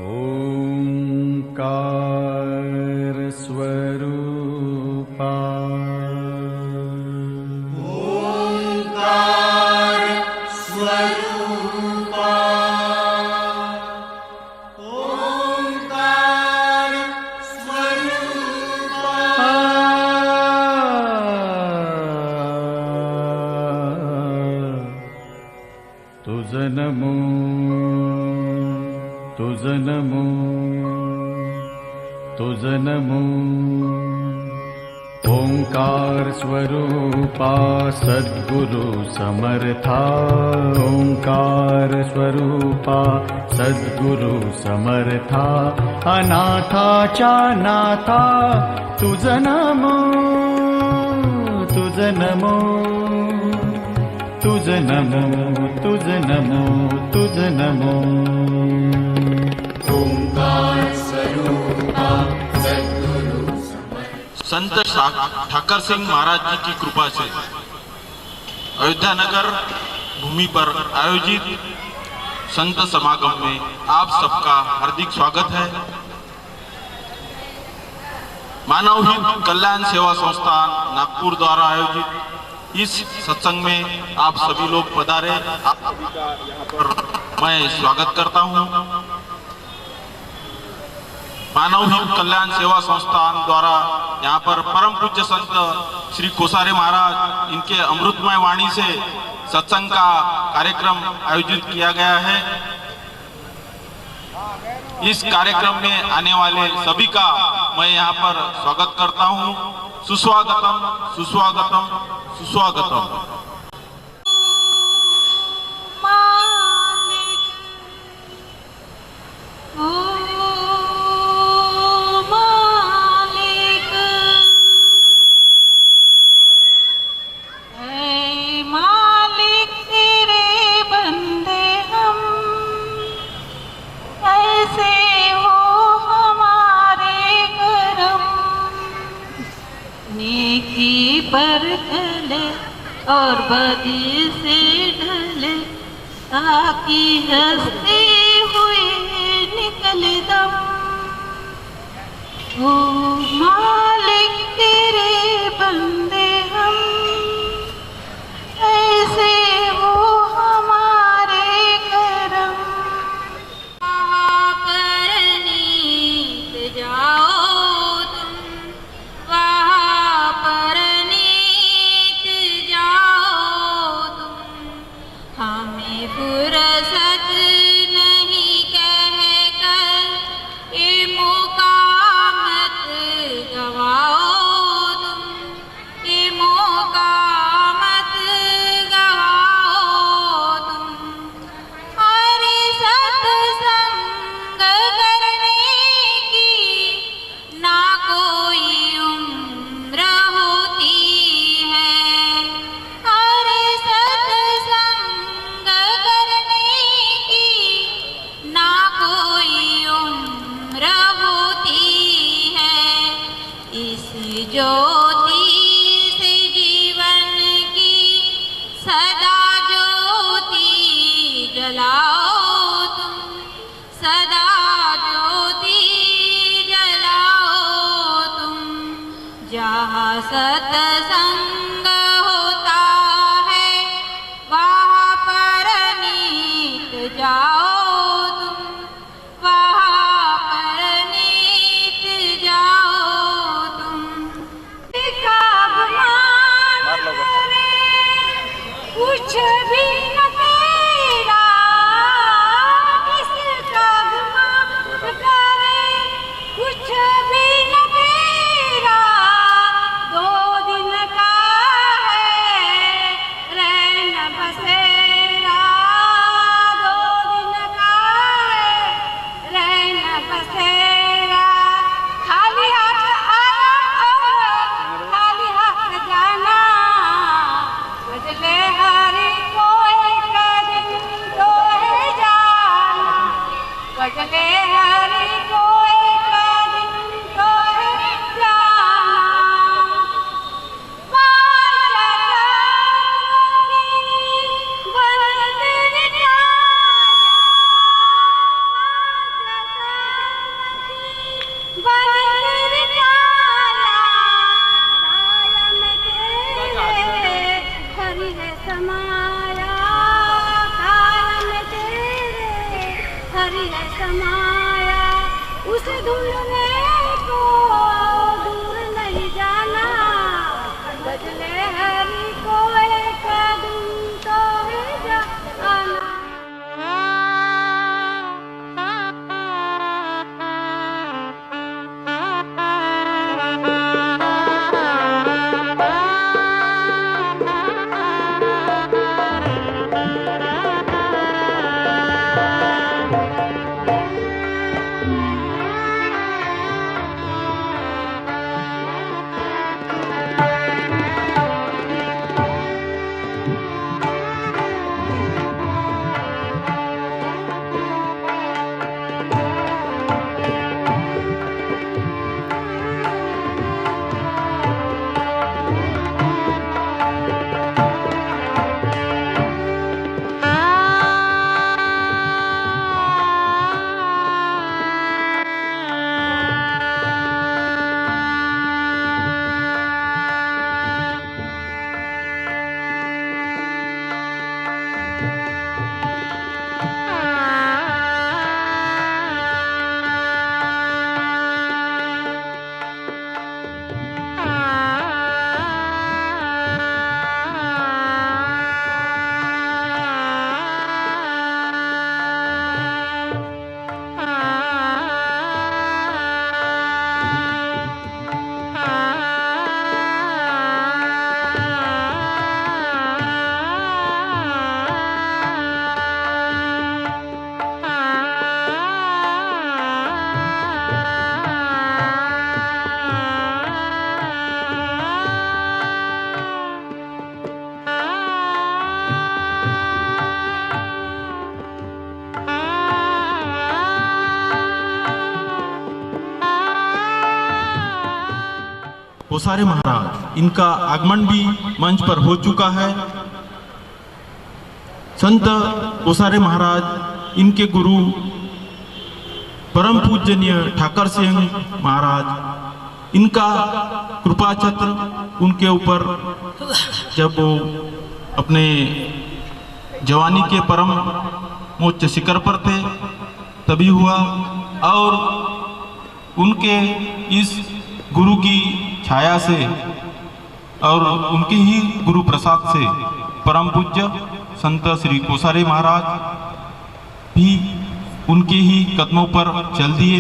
ओंकार स्वरूपा ओंकार स्वरूपा ओंकार स्वरूपा तुझ नमो तुझ नमो तुझ नमो ओंकार स्वरूपा सद्गुरु समर्था ओंकार स्वरूपा सद्गुरु समर्था अनाथाच्या नाथा तुझ नमो तुझ नमो तुझ नमो तुझ नमो तुझ नमो ओंकार स्वरूपा संत ठाकर सिंह महाराज जी की कृपा से अयोध्या नगर भूमि पर आयोजित संत समागम में आप सबका हार्दिक स्वागत है। मानव हित कल्याण सेवा संस्थान नागपुर द्वारा आयोजित इस सत्संग में आप सभी लोग पधारे, आप सभी का यहाँ पर मैं स्वागत करता हूँ। मानव हित कल्याण सेवा संस्थान द्वारा यहाँ पर परम पूज्य संत श्री कोसारे महाराज इनके अमृतमय वाणी से सत्संग का कार्यक्रम आयोजित किया गया है। इस कार्यक्रम में आने वाले सभी का मैं यहाँ पर स्वागत करता हूँ। सुस्वागतम सुस्वागतम सुस्वागतम। पर चले और बदी से ढले ताकि हंसते हुए निकल दम। ओ मालिक तेरे बंदे हम, ऐसे हो हमारे करम। वहाँ पर नीत जाओ तुम, वहाँ पर फुर्सत नहीं कहकर ये मौका मत गवाओ तुम, ये मौका मत गवाओ तुम। हरि सत्संग करने की ना कोई उम्र होती है, हरि सत्संग ना कोई उम्र होती है। इस ज्योति से जीवन की सदा ज्योति जलाओ तुम, सदा ज्योति जलाओ तुम। जहाँ सत्संग होता है वहाँ पर नीत जाओ, कुछ भी न तेरा किसका गुमान करे, कुछ भी न तेरा 2 दिन का है रहना बसेरा, 2 दिन का है रहना बसेरा। खाली हाथ आना और खाली हाथ जाना, बदले हरि को एक दिन तो है जाना, बदले हरि को एक दिन तो है जाना। बनते ढूंढने को दूर नहीं जाना, बदले हरि को एक दिन तो है जाना। कोसारे महाराज, इनका आगमन भी मंच पर हो चुका है। संत कोसारे महाराज, इनके गुरु परम पूजनीय ठाकर सिंह महाराज, इनका कृपा छत्र उनके ऊपर जब वो अपने जवानी के परम मोच्च शिखर पर थे तभी हुआ, और उनके इस गुरु की छाया से और उनके ही गुरु प्रसाद से परम पूज्य संत श्री कोसारे महाराज भी उनके ही कदमों पर चल दिए।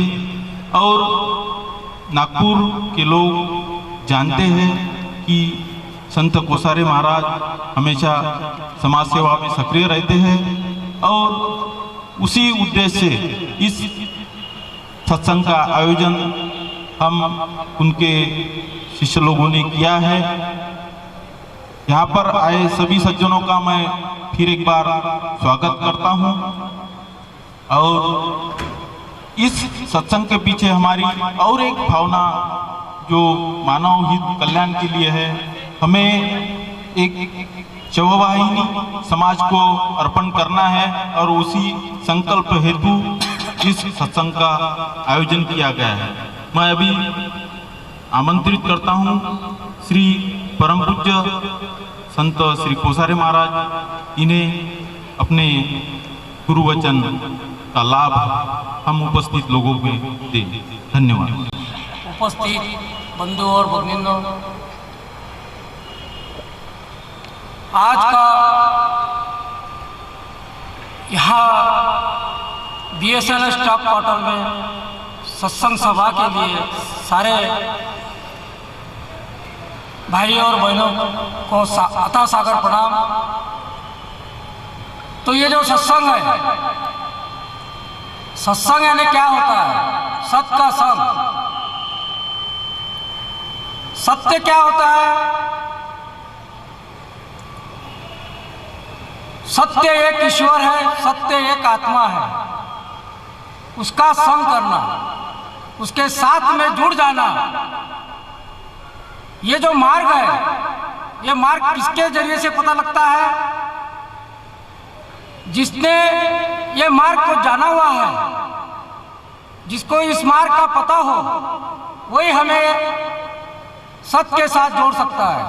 और नागपुर के लोग जानते हैं कि संत कोसारे महाराज हमेशा समाज सेवा में सक्रिय रहते हैं, और उसी उद्देश्य से इस सत्संग का आयोजन हम उनके शिष्य लोगों ने किया है। यहाँ पर आए सभी सज्जनों का मैं फिर एक बार स्वागत करता हूँ, और इस सत्संग के पीछे हमारी और एक भावना जो मानव हित कल्याण के लिए है। हमें एक शववाहिनी समाज को अर्पण करना है, और उसी संकल्प हेतु इस सत्संग का आयोजन किया गया है। मैं अभी आमंत्रित करता हूँ श्री परम पूज्य संत श्री कोसारे महाराज, इन्हें अपने गुरु वचन का लाभ हम उपस्थित लोगों को दें। धन्यवाद। उपस्थित बंधु और भगिनों, आज का यहाँ BSNL स्टाफ क्वार्टर में सत्संग सभा के लिए सारे भाई और बहनों को अथा सागर प्रणाम। तो ये जो सत्संग है, सत्संग यानी क्या होता है? सत्य का संग। सत्य क्या होता है? सत्य एक ईश्वर है, सत्य एक आत्मा है, उसका संग करना, उसके साथ में जुड़ जाना। ये जो मार्ग है, ये मार्ग किसके जरिए से पता लगता है? जिसने ये मार्ग को जाना हुआ है, जिसको इस मार्ग का पता हो, वही हमें सत्य के साथ जोड़ सकता है।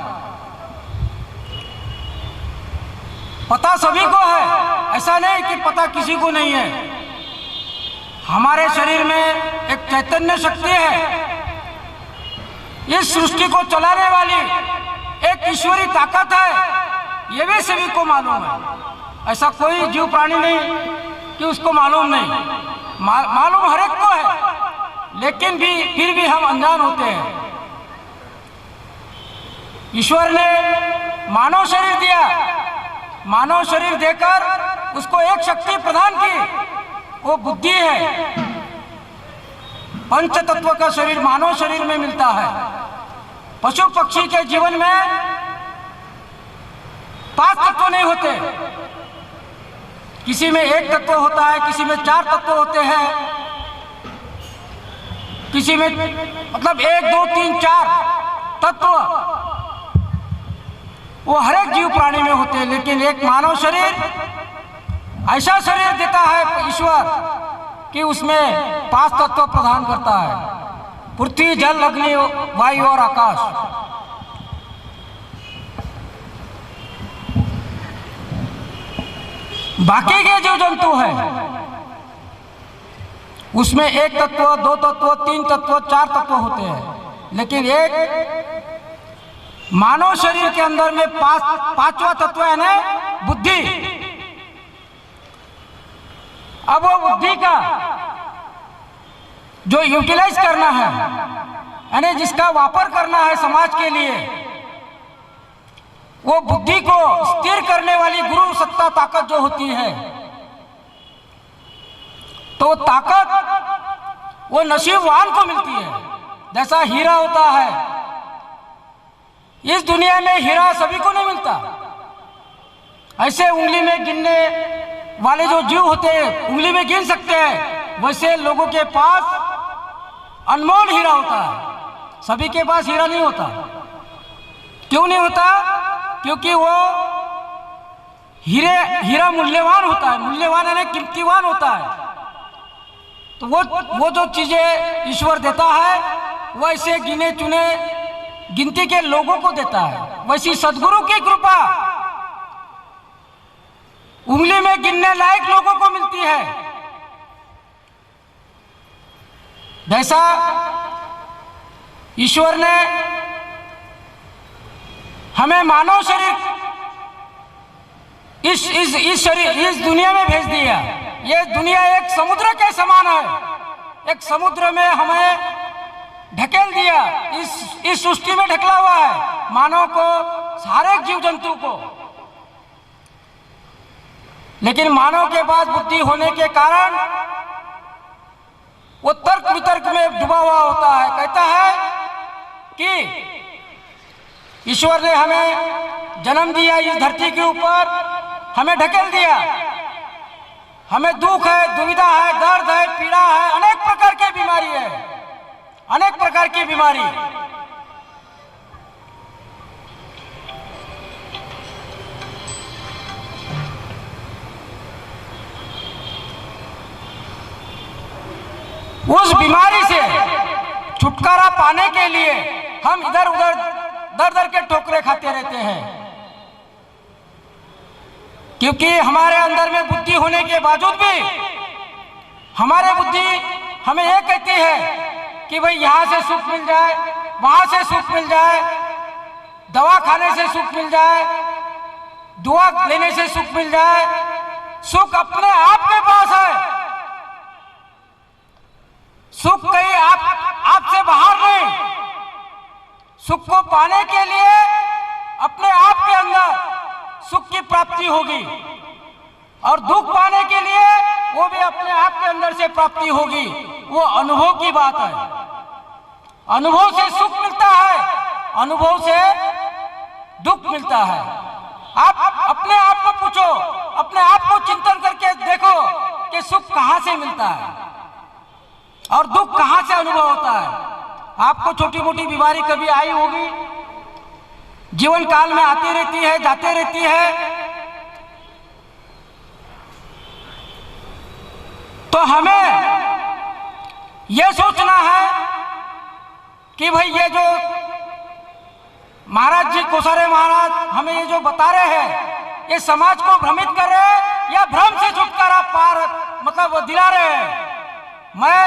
पता सभी को है, ऐसा नहीं कि पता किसी को नहीं है। हमारे शरीर में एक चैतन्य शक्ति है, इस सृष्टि को चलाने वाली एक ईश्वरी ताकत है, ये भी सभी को मालूम है। ऐसा कोई जीव प्राणी नहीं कि उसको मालूम नहीं, मालूम हर एक को है, लेकिन फिर भी हम अनजान होते हैं। ईश्वर ने मानव शरीर दिया, मानव शरीर देकर उसको एक शक्ति प्रदान की, वो बुद्धि है। पंच तत्व का शरीर मानव शरीर में मिलता है। पशु पक्षी के जीवन में 5 तत्व नहीं होते, किसी में 1 तत्व होता है, किसी में 4 तत्व होते हैं, किसी में मतलब 1 2 3 4 तत्व वो हर एक जीव प्राणी में होते हैं। लेकिन एक मानव शरीर ऐसा शरीर देता है ईश्वर कि उसमें 5 तत्व प्रदान करता है, पृथ्वी जल अग्नि वायु और आकाश। बाकी के जो जंतु है उसमें 1 तत्व 2 तत्व 3 तत्व 4 तत्व होते हैं, लेकिन एक मानव शरीर के अंदर में 5वां तत्व है ना, बुद्धि। अब वो बुद्धि का जो यूटिलाइज करना है, यानी जिसका वापर करना है समाज के लिए, वो बुद्धि को स्थिर करने वाली गुरु सत्ता ताकत जो होती है, तो ताकत वो नसीबवान को मिलती है। जैसा हीरा होता है, इस दुनिया में हीरा सभी को नहीं मिलता। ऐसे उंगली में गिनने वाले जो जीव होते हैं उंगली में गिन सकते हैं, वैसे लोगों के पास अनमोल हीरा होता है, सभी के पास हीरा नहीं होता। क्यों नहीं होता? क्योंकि वो हीरा मूल्यवान होता है, मूल्यवान यानी कीमतीवान होता है। तो वो जो चीजें ईश्वर देता है वो ऐसे गिने चुने गिनती के लोगों को देता है। वैसी सदगुरु की कृपा उंगली में गिनने लायक लोगों को मिलती है। जैसा ईश्वर ने हमें मानव शरीर इस दुनिया में भेज दिया। ये दुनिया एक समुद्र के समान है, एक समुद्र में हमें ढकेल दिया, इस सृष्टि में ढकला हुआ है मानव को, सारे जीव जंतु को। लेकिन मानव के पास बुद्धि होने के कारण वो तर्क वितर्क में डूबा हुआ होता है। कहता है कि ईश्वर ने हमें जन्म दिया इस धरती के ऊपर, हमें ढकेल दिया, हमें दुख है, दुविधा है, दर्द है, पीड़ा है, अनेक प्रकार की बीमारी है, अनेक प्रकार की बीमारी। उस बीमारी से छुटकारा पाने के लिए हम इधर उधर दर दर के ठोकरे खाते रहते हैं, क्योंकि हमारे अंदर में बुद्धि होने के बावजूद भी हमारे बुद्धि हमें यह कहती है कि भाई यहाँ से सुख मिल जाए, वहां से सुख मिल जाए, दवा खाने से सुख मिल जाए, दुआ लेने से सुख मिल जाए। सुख अपने आप के पास है, सुख कहीं आपसे बाहर नहीं। सुख को पाने के लिए अपने आप के अंदर सुख की प्राप्ति होगी, और दुख पाने के लिए वो भी अपने आप के अंदर से प्राप्ति होगी। वो अनुभव की बात है। अनुभव से सुख मिलता है, अनुभव से दुख मिलता है। आप अपने आप को पूछो, अपने आप को चिंतन करके देखो कि सुख कहां से मिलता है और दुख कहां से अनुभव होता है। आपको छोटी मोटी बीमारी कभी आई होगी, जीवन काल में आती रहती है, जाती रहती है, तो हमें यह सोचना है कि भाई ये जो महाराज जी कोसारे महाराज हमें ये जो बता रहे हैं, ये समाज को भ्रमित कर रहे हैं या भ्रम से छुटकारा पार मतलब वो दिला रहे हैं। मैं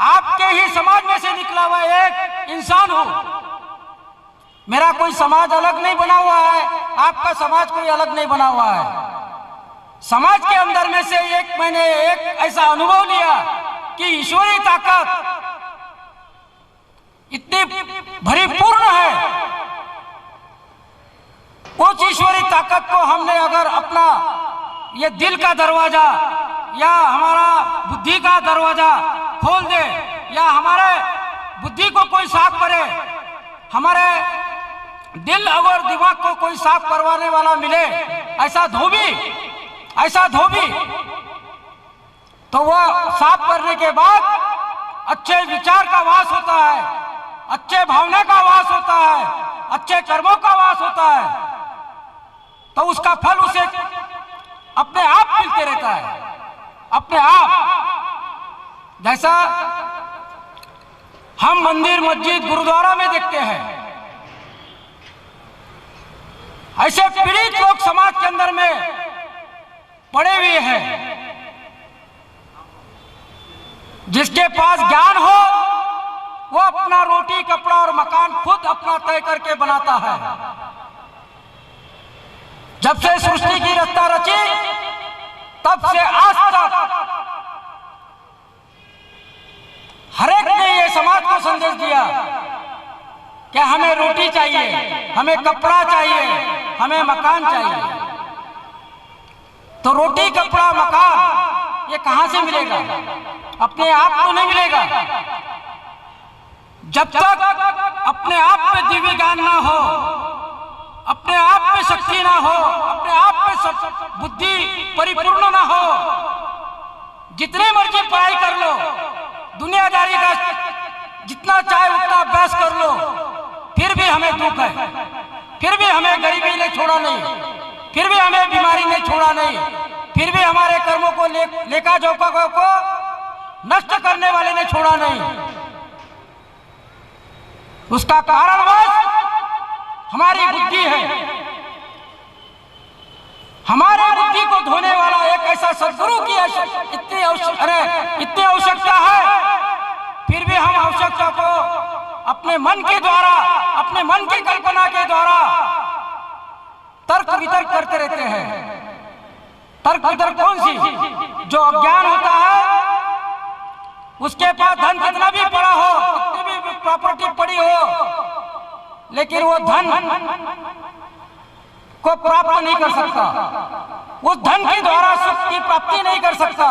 आपके ही समाज में से निकला हुआ एक इंसान हूं। मेरा कोई समाज अलग नहीं बना हुआ है, आपका समाज कोई अलग नहीं बना हुआ है। समाज के अंदर में से मैंने एक ऐसा अनुभव लिया कि ईश्वरीय ताकत इतनी भरीपूर्ण है, उस ईश्वरीय ताकत को हमने अगर अपना ये दिल का दरवाजा या हमारा बुद्धि का दरवाजा खोल दे, या हमारे बुद्धि को कोई साफ करे, हमारे दिल और दिमाग को कोई साफ करवाने वाला मिले, ऐसा धोबी, तो वह साफ करने के बाद अच्छे विचार का वास होता है, अच्छे भावना का वास होता है, अच्छे कर्मों का वास होता है, तो उसका फल उसे अपने आप मिलते रहता है, अपने आप। जैसा हम मंदिर, मस्जिद, गुरुद्वारा में देखते हैं, ऐसे पीड़ित लोग समाज के अंदर में पड़े हुए हैं। जिसके पास ज्ञान हो वो अपना रोटी, कपड़ा और मकान खुद अपना तय करके बनाता है। जब से सृष्टि की रचना रची तब से आज तक हरेक ने ये समाज को संदेश दिया कि हमें रोटी चाहिए, हमें कपड़ा चाहिए, हमें मकान चाहिए। तो रोटी, कपड़ा, मकान ये कहां से मिलेगा? अपने आप तो नहीं मिलेगा। जब तक अपने आप में दिव्य ज्ञान ना हो, अपने आप में शक्ति ना हो, अपने आप में बुद्धि परिपूर्ण ना हो, जितने मर्जी पढ़ाई कर लो, दुनियादारी का जितना चाहे उतना अभ्यास कर लो, फिर भी हमें दुख है, फिर भी हमें गरीबी ने छोड़ा नहीं, फिर भी हमें बीमारी ने छोड़ा नहीं, फिर भी हमारे कर्मों को लेखा जोखा को नष्ट करने वाले ने छोड़ा नहीं। उसका कारण बस हमारी बुद्धि है। हमारे बुद्धि को धोने वाला एक ऐसा सद्गुरु की इतनी आवश्यकता है, फिर भी हम आवश्यकता को अपने मन के द्वारा, अपने मन की कल्पना के द्वारा तर्क वितर्क करते रहते हैं। तर्क वितर्क कौन सी? जो अज्ञान होता है, उसके पास धन कितना भी पड़ा हो, कितनी भी प्रॉपर्टी पड़ी हो, लेकिन वो धन को प्राप्त नहीं कर सकता, उस धन के द्वारा सुख की प्राप्ति नहीं कर सकता।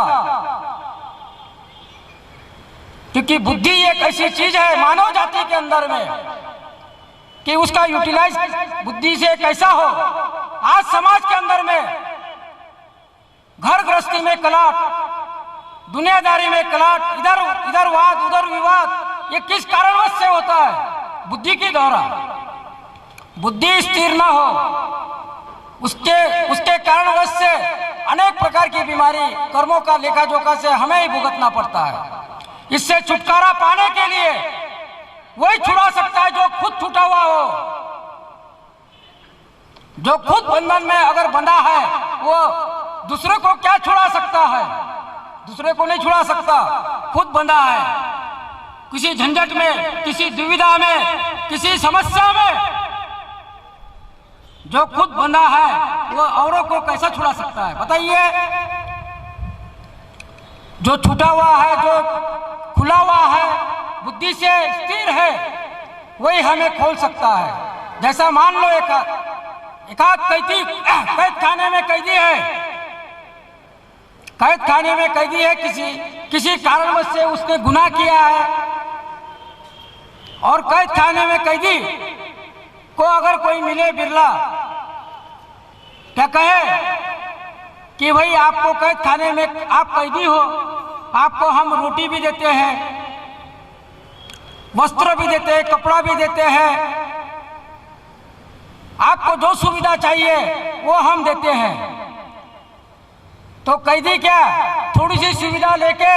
क्योंकि बुद्धि एक ऐसी चीज है मानव जाति के अंदर में कि उसका यूटिलाइज बुद्धि से कैसा हो। आज समाज के अंदर में घर गृहस्थी में कलाट, दुनियादारी में कलाट, इधर वाद उधर विवाद, ये किस कारणवश से होता है? बुद्धि के द्वारा। बुद्धि स्थिर ना हो, उसके कारणवश से अनेक प्रकार की बीमारी, कर्मों का लेखा जोखा से हमें ही भुगतना पड़ता है। इससे छुटकारा पाने के लिए वही छुड़ा सकता है जो खुद छूटा हुआ हो। जो खुद बंधन में अगर बंधा है वो दूसरे को क्या छुड़ा सकता है? दूसरे को नहीं छुड़ा सकता, खुद बंधा है। किसी झंझट में, किसी दुविधा में, किसी समस्या में जो खुद बंधा है वो औरों को कैसा छुड़ा सकता है? बताइए। जो छूटा हुआ है, जो खुला हुआ है, बुद्धि से स्थिर है, वही हमें खोल सकता है। जैसा मान लो एक कैदी कैद खाने में कैदी है, कैद खाने में कैदी है, किसी कारणवश से उसने गुनाह किया है, और कैद खाने में कैदी को अगर कोई मिले बिरला, क्या कहे कि भाई आपको कैद खाने में, आप कैदी हो, आपको हम रोटी भी देते हैं, वस्त्र भी देते हैं, कपड़ा भी देते हैं, आपको जो सुविधा चाहिए वो हम देते हैं। तो कैदी क्या थोड़ी सी सुविधा लेके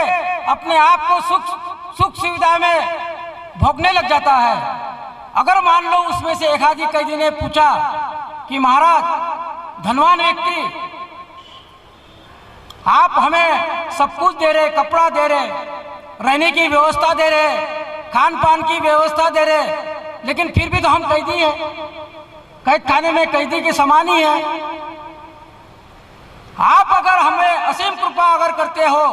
अपने आप को सुख सुविधा में भोगने लग जाता है। अगर मान लो उसमें से एक आदि कैदी ने पूछा कि महाराज, धनवान व्यक्ति, आप हमें सब कुछ दे रहे, कपड़ा दे रहे, रहने की व्यवस्था दे रहे, खान पान की व्यवस्था दे रहे, लेकिन फिर भी तो हम कैदी हैं, कैद खाने में कैदी के समान ही है। आप अगर हमें असीम कृपा अगर करते हो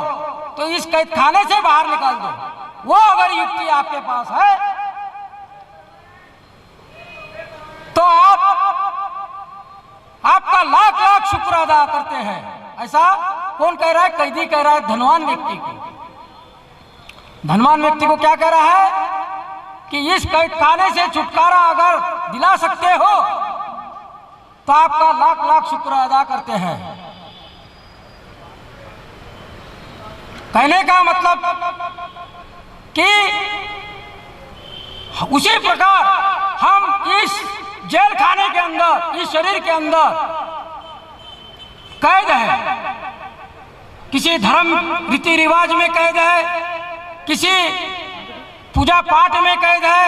तो इस कैद खाने से बाहर निकाल दो। वो अगर युक्ति आपके पास है तो आपका लाख लाख शुक्र अदा करते हैं। ऐसा कौन कह रहा है? कैदी कह रहा है धनवान व्यक्ति को। धनवान व्यक्ति को क्या कह रहा है कि इस कैद खाने से छुटकारा अगर दिला सकते हो तो आपका लाख लाख शुक्र अदा करते हैं। कहने का मतलब कि उसी प्रकार हम इस जेल खाने के अंदर, इस शरीर के अंदर कैद है, किसी धर्म रीति रिवाज में कैद है, किसी पूजा पाठ में कैद है।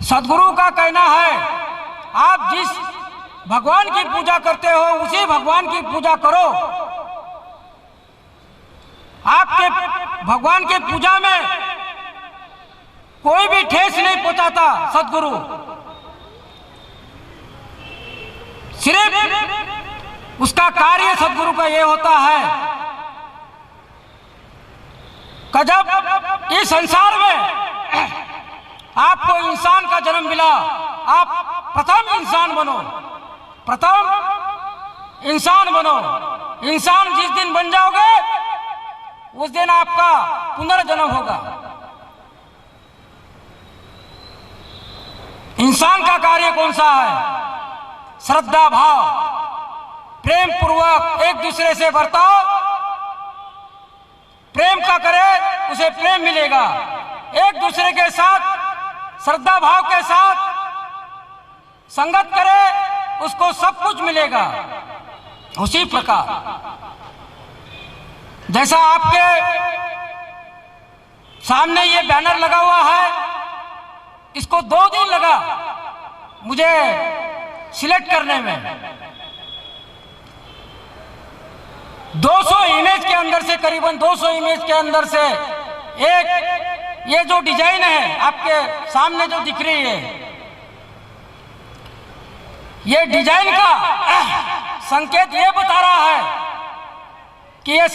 सदगुरु का कहना है आप जिस भगवान की पूजा करते हो उसी भगवान की पूजा करो। आपके भगवान की पूजा में कोई भी ठेस नहीं पहुंचाता सदगुरु। सिर्फ उसका कार्य सदगुरु का यह होता है कि जब इस संसार में आपको इंसान का जन्म मिला, आप प्रथम इंसान बनो, प्रथम इंसान बनो। इंसान जिस दिन बन जाओगे उस दिन आपका पुनर्जन्म होगा। इंसान का कार्य कौन सा है? श्रद्धा भाव, प्रेम पूर्वक एक दूसरे से बर्ताव। प्रेम का करे उसे प्रेम मिलेगा। एक दूसरे के साथ श्रद्धा भाव के साथ संगत करे उसको सब कुछ मिलेगा। उसी प्रकार जैसा आपके सामने ये बैनर लगा हुआ है, इसको 2 दिन लगा मुझे सिलेक्ट करने में। 200 इमेज के अंदर से, करीबन 200 इमेज के अंदर से एक ये जो डिजाइन है आपके सामने जो दिख रही है, ये डिजाइन का संकेत ये बता रहा है कि ये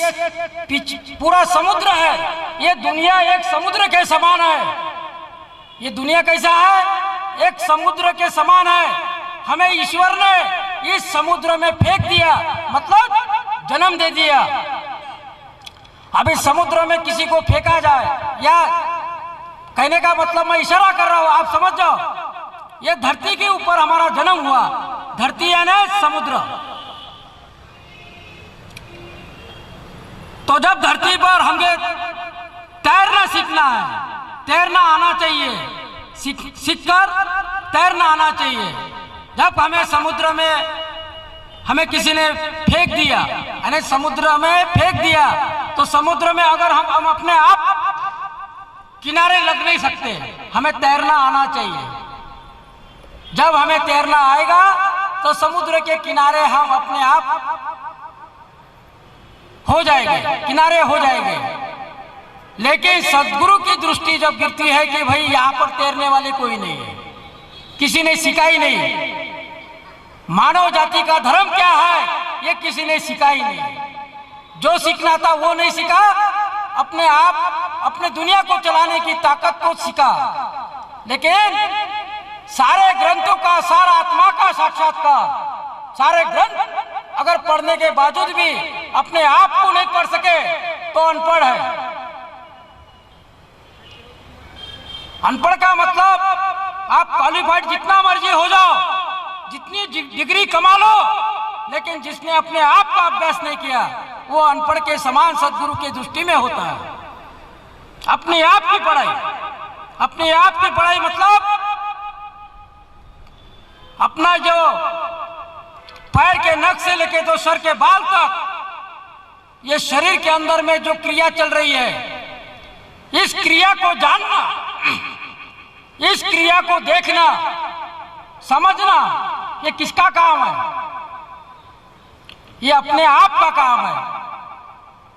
पूरा समुद्र है। ये दुनिया एक समुद्र के समान है। ये दुनिया कैसा है? एक समुद्र के समान है। हमें ईश्वर ने इस समुद्र में फेंक दिया, मतलब जन्म दे दिया। अब इस समुद्र में किसी को फेंका जाए, या कहने का मतलब मैं इशारा कर रहा हूं, आप समझ जाओ। ये धरती के ऊपर हमारा जन्म हुआ। धरती यानी समुद्र। तो जब धरती पर हमें तैरना सीखना है, तैरना आना चाहिए, सीखकर तैरना आना चाहिए। जब हमें समुद्र में हमें किसी ने फेंक दिया, यानी समुद्र में फेंक दिया, तो समुद्र में अगर हम अपने आप किनारे लग नहीं सकते। हमें तैरना आना चाहिए। जब हमें तैरना आएगा तो समुद्र के किनारे हम अपने आप हो जाएंगे, किनारे हो जाएंगे। लेकिन सदगुरु की दृष्टि जब गिरती है कि भाई यहाँ पर तैरने वाले कोई नहीं है, किसी ने सिखाई नहीं। मानव जाति का धर्म क्या है ये किसी ने सिखाई नहीं। जो सीखना था वो नहीं सीखा, अपने आप अपने दुनिया को चलाने की ताकत को सीखा। लेकिन सारे ग्रंथों का सार आत्मा का साक्षात्कार, सारे ग्रंथ अगर पढ़ने के बावजूद भी अपने आप को नहीं पढ़ सके तो अनपढ़ है। अनपढ़ का मतलब आप क्वालिफाइड जितना मर्जी हो जाओ, जितनी डिग्री कमा लो, लेकिन जिसने अपने आप का अभ्यास नहीं किया वो अनपढ़ के समान सदगुरु की दृष्टि में होता है। अपने आप की पढ़ाई, अपने आप की पढ़ाई मतलब अपना जो पैर के नख से लेके तो सर के बाल तक, ये शरीर के अंदर में जो क्रिया चल रही है, इस क्रिया को जानना, इस क्रिया को देखना, समझना, ये किसका काम है? ये अपने आप का काम है।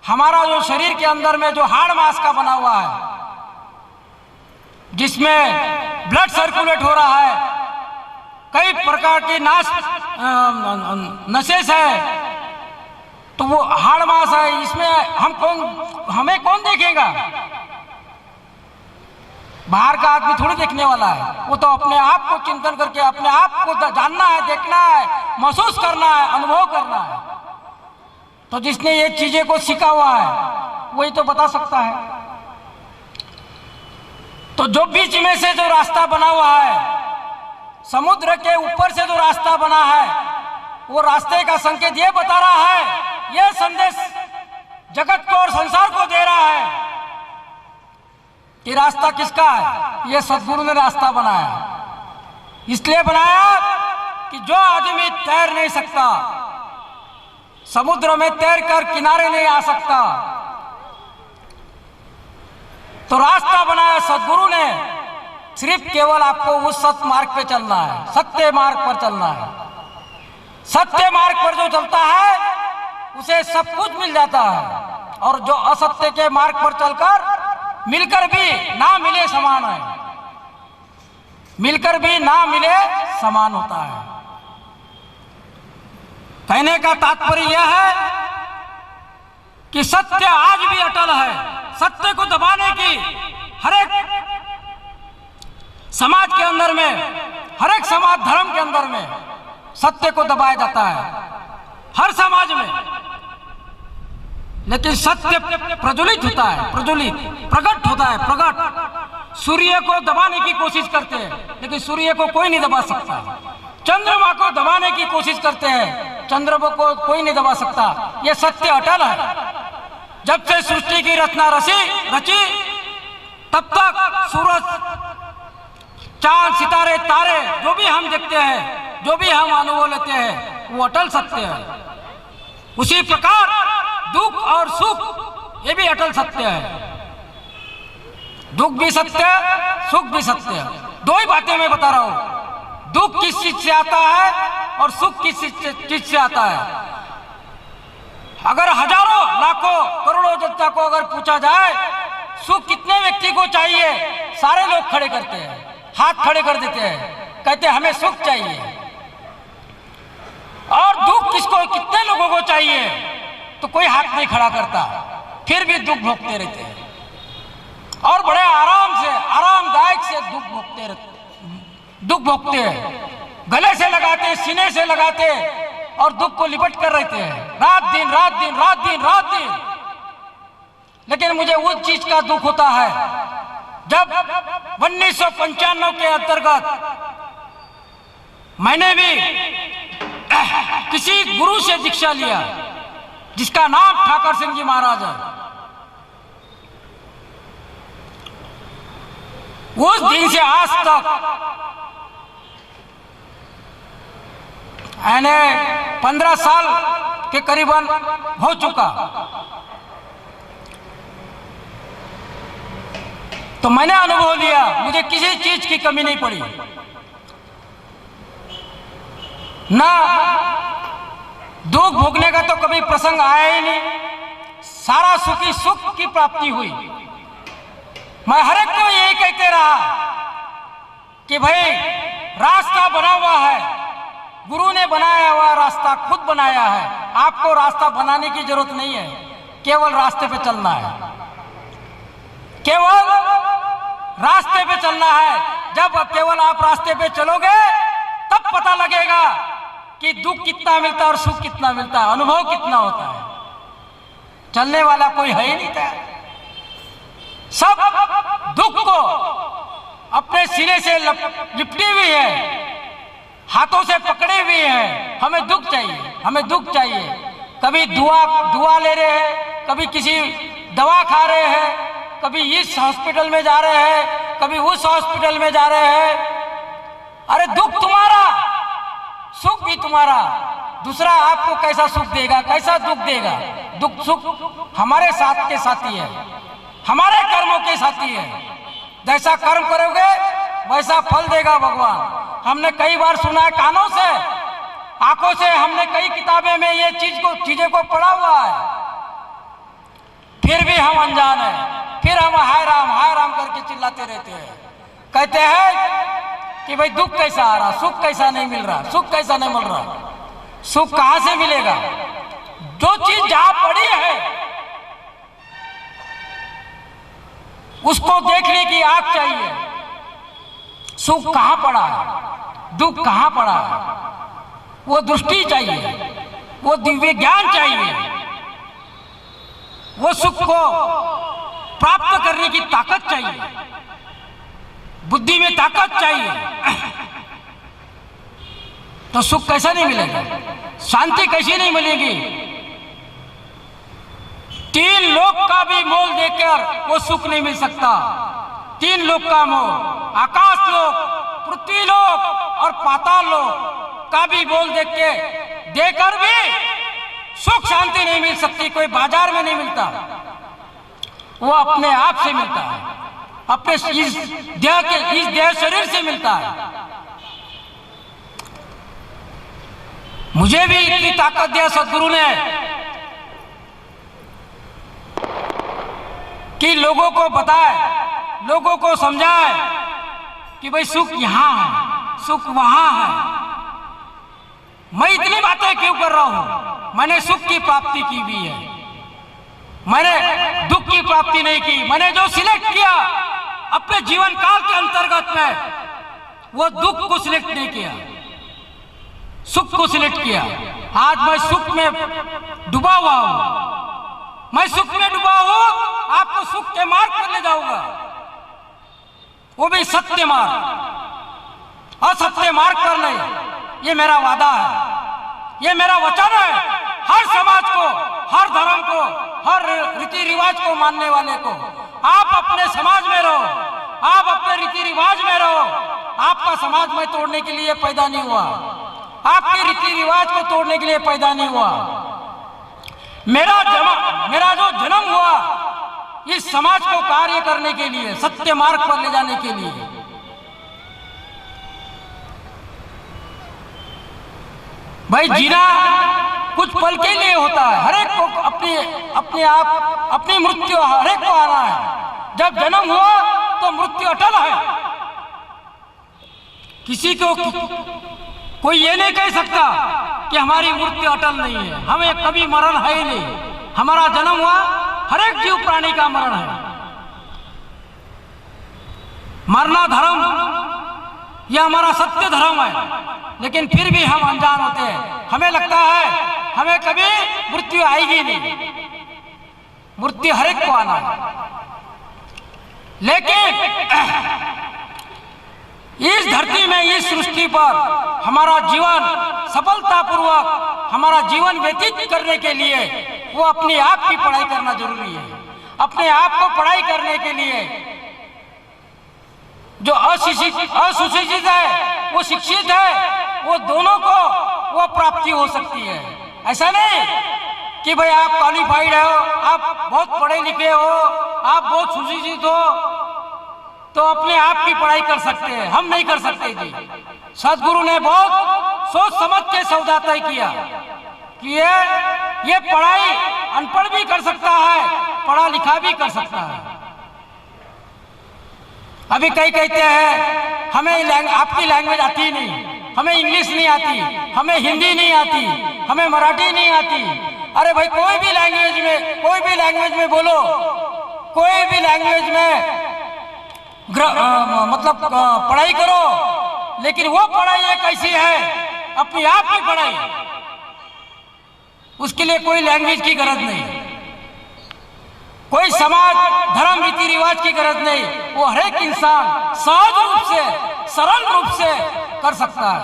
हमारा जो शरीर के अंदर में जो हाड़ मांस का बना हुआ है, जिसमें ब्लड सर्कुलेट हो रहा है, कई प्रकार की नसेस है, तो वो हाड़ मांस है, इसमें हमें कौन देखेगा? बाहर का आदमी थोड़ी देखने वाला है। वो तो अपने आप को चिंतन करके अपने आप को जानना है, देखना है, महसूस करना है, अनुभव करना है। तो जिसने ये चीजें को सीखा हुआ है वही तो बता सकता है। तो जो बीच में से जो रास्ता बना हुआ है, समुद्र के ऊपर से जो रास्ता बना है, वो रास्ते का संकेत ये बता रहा है, ये संदेश जगत को और संसार को दे रहा है कि रास्ता किसका है? ये सद्गुरु ने रास्ता बनाया। इसलिए बनाया कि जो आदमी तैर नहीं सकता, समुद्र में तैर कर किनारे नहीं आ सकता, तो रास्ता बनाया सद्गुरु ने। सिर्फ केवल आपको उस सत्य मार्ग पे चलना है, सत्य मार्ग पर चलना है। सत्य मार्ग पर जो चलता है उसे सब कुछ मिल जाता है, और जो असत्य के मार्ग पर चलकर मिलकर भी ना मिले समान है, मिलकर भी ना मिले समान होता है। कहने का तात्पर्य यह है कि सत्य आज भी अटल है। सत्य को दबाने की हर एक समाज के अंदर में, हर एक समाज धर्म के अंदर में सत्य को दबाया जाता है, हर समाज में। लेकिन सत्य प्रज्वलित होता है, प्रज्वलित प्रकट होता है, प्रकट। सूर्य को दबाने की कोशिश करते हैं लेकिन सूर्य को कोई नहीं दबा सकता। चंद्रमा को दबाने की कोशिश करते हैं, चंद्रमा को कोई नहीं दबा सकता। यह सत्य अटल है। जब से सृष्टि की रचना रची तब तक सूरज, चांद, सितारे, तारे जो भी हम देखते हैं, जो भी हम अनुभव लेते हैं, वो अटल सत्य है। उसी प्रकार दुख और सुख ये भी अटल सत्य है। दुख भी सत्य, सुख भी सत्य। दो ही बातें मैं बता रहा हूं। दुख किस चीज से आता है और सुख किस चीज से आता है। अगर हजारों, लाखों, करोड़ों जनता को अगर पूछा जाए सुख कितने व्यक्ति को चाहिए, सारे लोग खड़े करते हैं, हाथ खड़े कर देते हैं, कहते हैं हमें सुख चाहिए। और दुख किसको, कितने लोगों को चाहिए, तो कोई हाथ नहीं खड़ा करता, फिर भी दुख भोगते रहते हैं और बड़े आराम से, आरामदायक से दुख भोगते हैं। गले से लगाते, सीने से लगाते और दुख को लिपट कर रहते हैं, रात दिन, रात दिन, रात दिन, रात दिन। लेकिन मुझे उस चीज का दुख होता है जब 1995 के अंतर्गत मैंने भी किसी गुरु से दीक्षा लिया जिसका नाम ठाकर सिंह जी महाराज है। उस दिन से आज तक यानी 15 साल के करीबन हो चुका, तो मैंने अनुभव लिया, मुझे किसी चीज की कमी नहीं पड़ी, ना दुख भोगने का तो कभी प्रसंग आया ही नहीं। सारा सुखी सुख की प्राप्ति हुई। मैं हर एक को यही कहते रहा कि भाई रास्ता बना हुआ है, गुरु ने बनाया हुआ रास्ता खुद बनाया है। आपको रास्ता बनाने की जरूरत नहीं है, केवल रास्ते पे चलना है, केवल रास्ते पे चलना है। जब केवल आप रास्ते पे चलोगे तब पता लगेगा कि दुख कितना मिलता है और सुख कितना मिलता है, अनुभव कितना होता है। चलने वाला कोई है ही नहीं था, सब दुख को अपने सिरे से लिपटे हुए हैं, हाथों से पकड़े हुए हैं। हमें दुख चाहिए, हमें दुख चाहिए। कभी दुआ ले रहे हैं, कभी किसी दवा खा रहे हैं, कभी इस हॉस्पिटल में जा रहे हैं, कभी उस हॉस्पिटल में जा रहे हैं। अरे दुख तुम्हारा, सुख भी तुम्हारा। दूसरा आपको कैसा सुख देगा, कैसा दुख देगा? दुख सुख हमारे साथ के साथी है, हमारे कर्मों के साथी है। जैसा कर्म करोगे वैसा फल देगा भगवान। हमने कई बार सुना है, कानों से, आंखों से, हमने कई किताबें में ये चीजें को पढ़ा हुआ है फिर भी हम अनजान हैं, फिर हम हाय राम करके चिल्लाते रहते हैं। कहते हैं कि भाई दुख कैसा आ रहा, सुख कैसा नहीं मिल रहा, सुख कैसा नहीं मिल रहा। सुख कहां से मिलेगा? जो चीज जहां पड़ी है उसको देखने की आंख चाहिए। सुख कहां पड़ा है, दुख कहां पड़ा है, वो दृष्टि चाहिए, वो दिव्य ज्ञान चाहिए, वो सुख को प्राप्त करने की ताकत चाहिए, बुद्धि में ताकत चाहिए। तो सुख कैसा नहीं मिलेगा, शांति कैसी नहीं मिलेगी? 3 लोक का भी मोल देकर वो सुख नहीं मिल सकता। 3 लोक का मोल, आकाश लोक, पृथ्वी लोक और पाताल लोक का भी मोल देकर भी सुख शांति नहीं मिल सकती। कोई बाजार में नहीं मिलता, वो अपने आप से मिलता है, अपने इस देह शरीर से मिलता है। मुझे भी इतनी ताकत दिया सदगुरु ने कि लोगों को बताए, लोगों को समझाए कि भाई सुख यहां है, सुख वहां है। मैं इतनी बातें क्यों कर रहा हूं? मैंने सुख की प्राप्ति की भी है, मैंने दुख की प्राप्ति नहीं की। मैंने जो सिलेक्ट किया अपने जीवन काल के अंतर्गत में, वो दुख को सिलेक्ट नहीं किया, सुख को सिलेक्ट किया। आज मैं सुख में डूबा हुआ हूं, मैं सुख में डूबा हूं, आपको सुख के मार्ग पर ले जाऊंगा, वो भी सत्य मार्ग, असत्य मार्ग पर नहीं। ये मेरा वादा है, ये मेरा वचन है। हर समाज को, हर धर्म को, हर रीति रिवाज को मानने वाले को, आप अपने समाज में रहो, आप अपने रीति रिवाज में रहो। आपका समाज में तोड़ने के लिए पैदा नहीं हुआ, आपके रीति रिवाज को तोड़ने के लिए पैदा नहीं हुआ। मेरा जो जन्म हुआ इस समाज को कार्य करने के लिए, सत्य मार्ग पर ले जाने के लिए। भाई जीना कुछ पल के लिए होता है, हर एक को अपनी मृत्यु हर एक को आना है। जब जन्म हुआ तो मृत्यु अटल है। किसी को कोई ये नहीं कह सकता कि हमारी मृत्यु अटल नहीं है, हमें कभी मरण है ही नहीं। हमारा जन्म हुआ, हर एक जीव प्राणी का मरण है। मरना धर्म, यह हमारा सत्य धर्म है, लेकिन फिर भी हम अनजान होते हैं। हमें लगता है हमें कभी मृत्यु आएगी नहीं, मृत्यु हर एक को आना है। लेकिन इस धरती में, इस सृष्टि पर हमारा जीवन सफलतापूर्वक हमारा जीवन व्यतीत करने के लिए वो अपने आप की पढ़ाई करना जरूरी है। अपने आप को पढ़ाई करने के लिए जो अशिक्षित है, वो शिक्षित है, वो दोनों को वो प्राप्ति हो सकती है। ऐसा नहीं कि भाई आप क्वालिफाइड हो, आप बहुत पढ़े लिखे हो, आप बहुत सुशिक्षित हो तो अपने आप की पढ़ाई कर सकते हैं। हम नहीं कर सकते जी। सदगुरु ने बहुत सोच समझ के सौदा तय किया कि ये पढ़ाई अनपढ़ भी कर सकता है, पढ़ा लिखा भी कर सकता है। अभी कई कहते हैं हमें आपकी लैंग्वेज आती नहीं, हमें इंग्लिश नहीं आती, हमें हिंदी नहीं आती, हमें मराठी नहीं आती। अरे भाई कोई भी लैंग्वेज में बोलो, कोई भी लैंग्वेज में मतलब पढ़ाई करो, लेकिन वो पढ़ाई एक ऐसी है अपनी आप की पढ़ाई, उसके लिए कोई लैंग्वेज की गरज नहीं, कोई समाज धर्म रीति रिवाज की गरज नहीं। वो हर एक इंसान सहज रूप से, सरल रूप से कर सकता है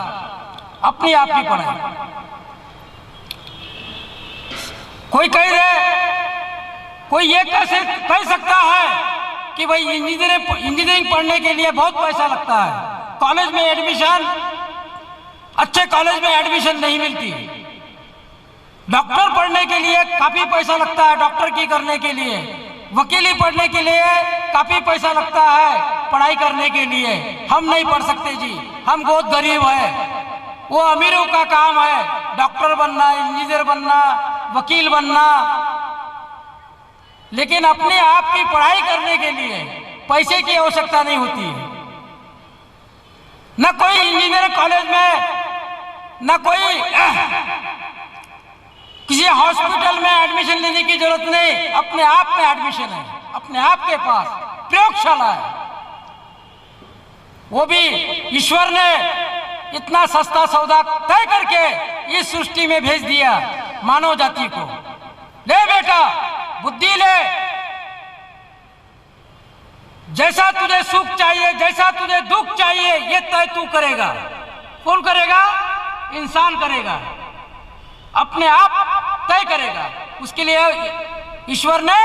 अपनी आप की पढ़ाई। कोई ये कैसे कह सकता है कि भाई इंजीनियरिंग पढ़ने के लिए बहुत पैसा लगता है, कॉलेज में एडमिशन, अच्छे कॉलेज में एडमिशन नहीं मिलती। डॉक्टर पढ़ने के लिए काफी पैसा लगता है, डॉक्टर की करने के लिए। वकीली पढ़ने के लिए काफी पैसा लगता है पढ़ाई करने के लिए। हम नहीं पढ़ सकते जी, हम बहुत गरीब है। वो अमीरों का काम है डॉक्टर बनना, इंजीनियर बनना, वकील बनना। लेकिन अपने आप की पढ़ाई करने के लिए पैसे की आवश्यकता नहीं होती है। न कोई इंजीनियरिंग कॉलेज में, न कोई किसी हॉस्पिटल में एडमिशन लेने की जरूरत नहीं, अपने आप में एडमिशन है, अपने आप के पास प्रयोगशाला है। वो भी ईश्वर ने इतना सस्ता सौदा तय करके इस सृष्टि में भेज दिया मानव जाति को। ले बेटा, बुद्धि ले, जैसा तुझे सुख चाहिए, जैसा तुझे दुख चाहिए, ये तय तू करेगा। कौन करेगा? इंसान करेगा, अपने आप तय करेगा। उसके लिए ईश्वर ने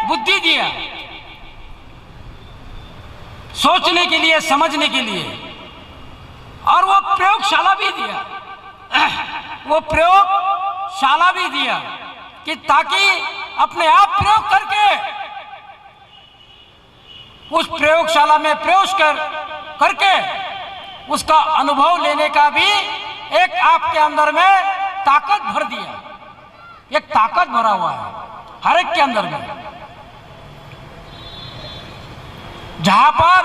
बुद्धि दिया, सोचने के लिए, समझने के लिए, और वो प्रयोगशाला भी दिया। वो प्रयोगशाला भी दिया कि ताकि अपने आप प्रयोग करके उस प्रयोगशाला में प्रवेश करके उसका अनुभव लेने का भी एक आपके अंदर में ताकत भर दिया। एक ताकत भरा हुआ है हर एक के अंदर में। जहां पर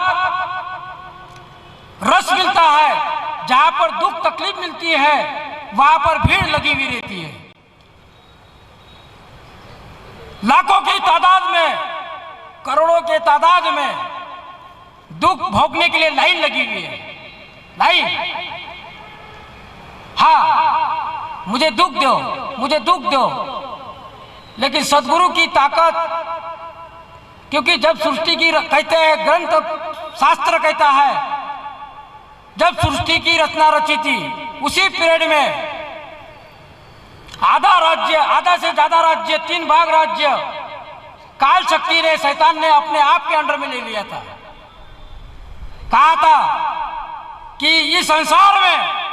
रस मिलता है, जहां पर दुख तकलीफ मिलती है, वहां पर भीड़ लगी हुई रहती है। लाखों की तादाद में, करोड़ों के तादाद में दुख भोगने के लिए लाइन लगी हुई है। लाइन, हाँ, मुझे दुख दो, मुझे दुख दो। लेकिन सदगुरु की ताकत, क्योंकि जब सृष्टि की कहते हैं, ग्रंथ शास्त्र कहता है, जब सृष्टि की रचना रची थी उसी पीरियड में आधा राज्य, आधा से ज्यादा राज्य, 3 भाग राज्य काल शक्ति ने, शैतान ने अपने आप के अंडर में ले लिया था। कहा था कि इस संसार में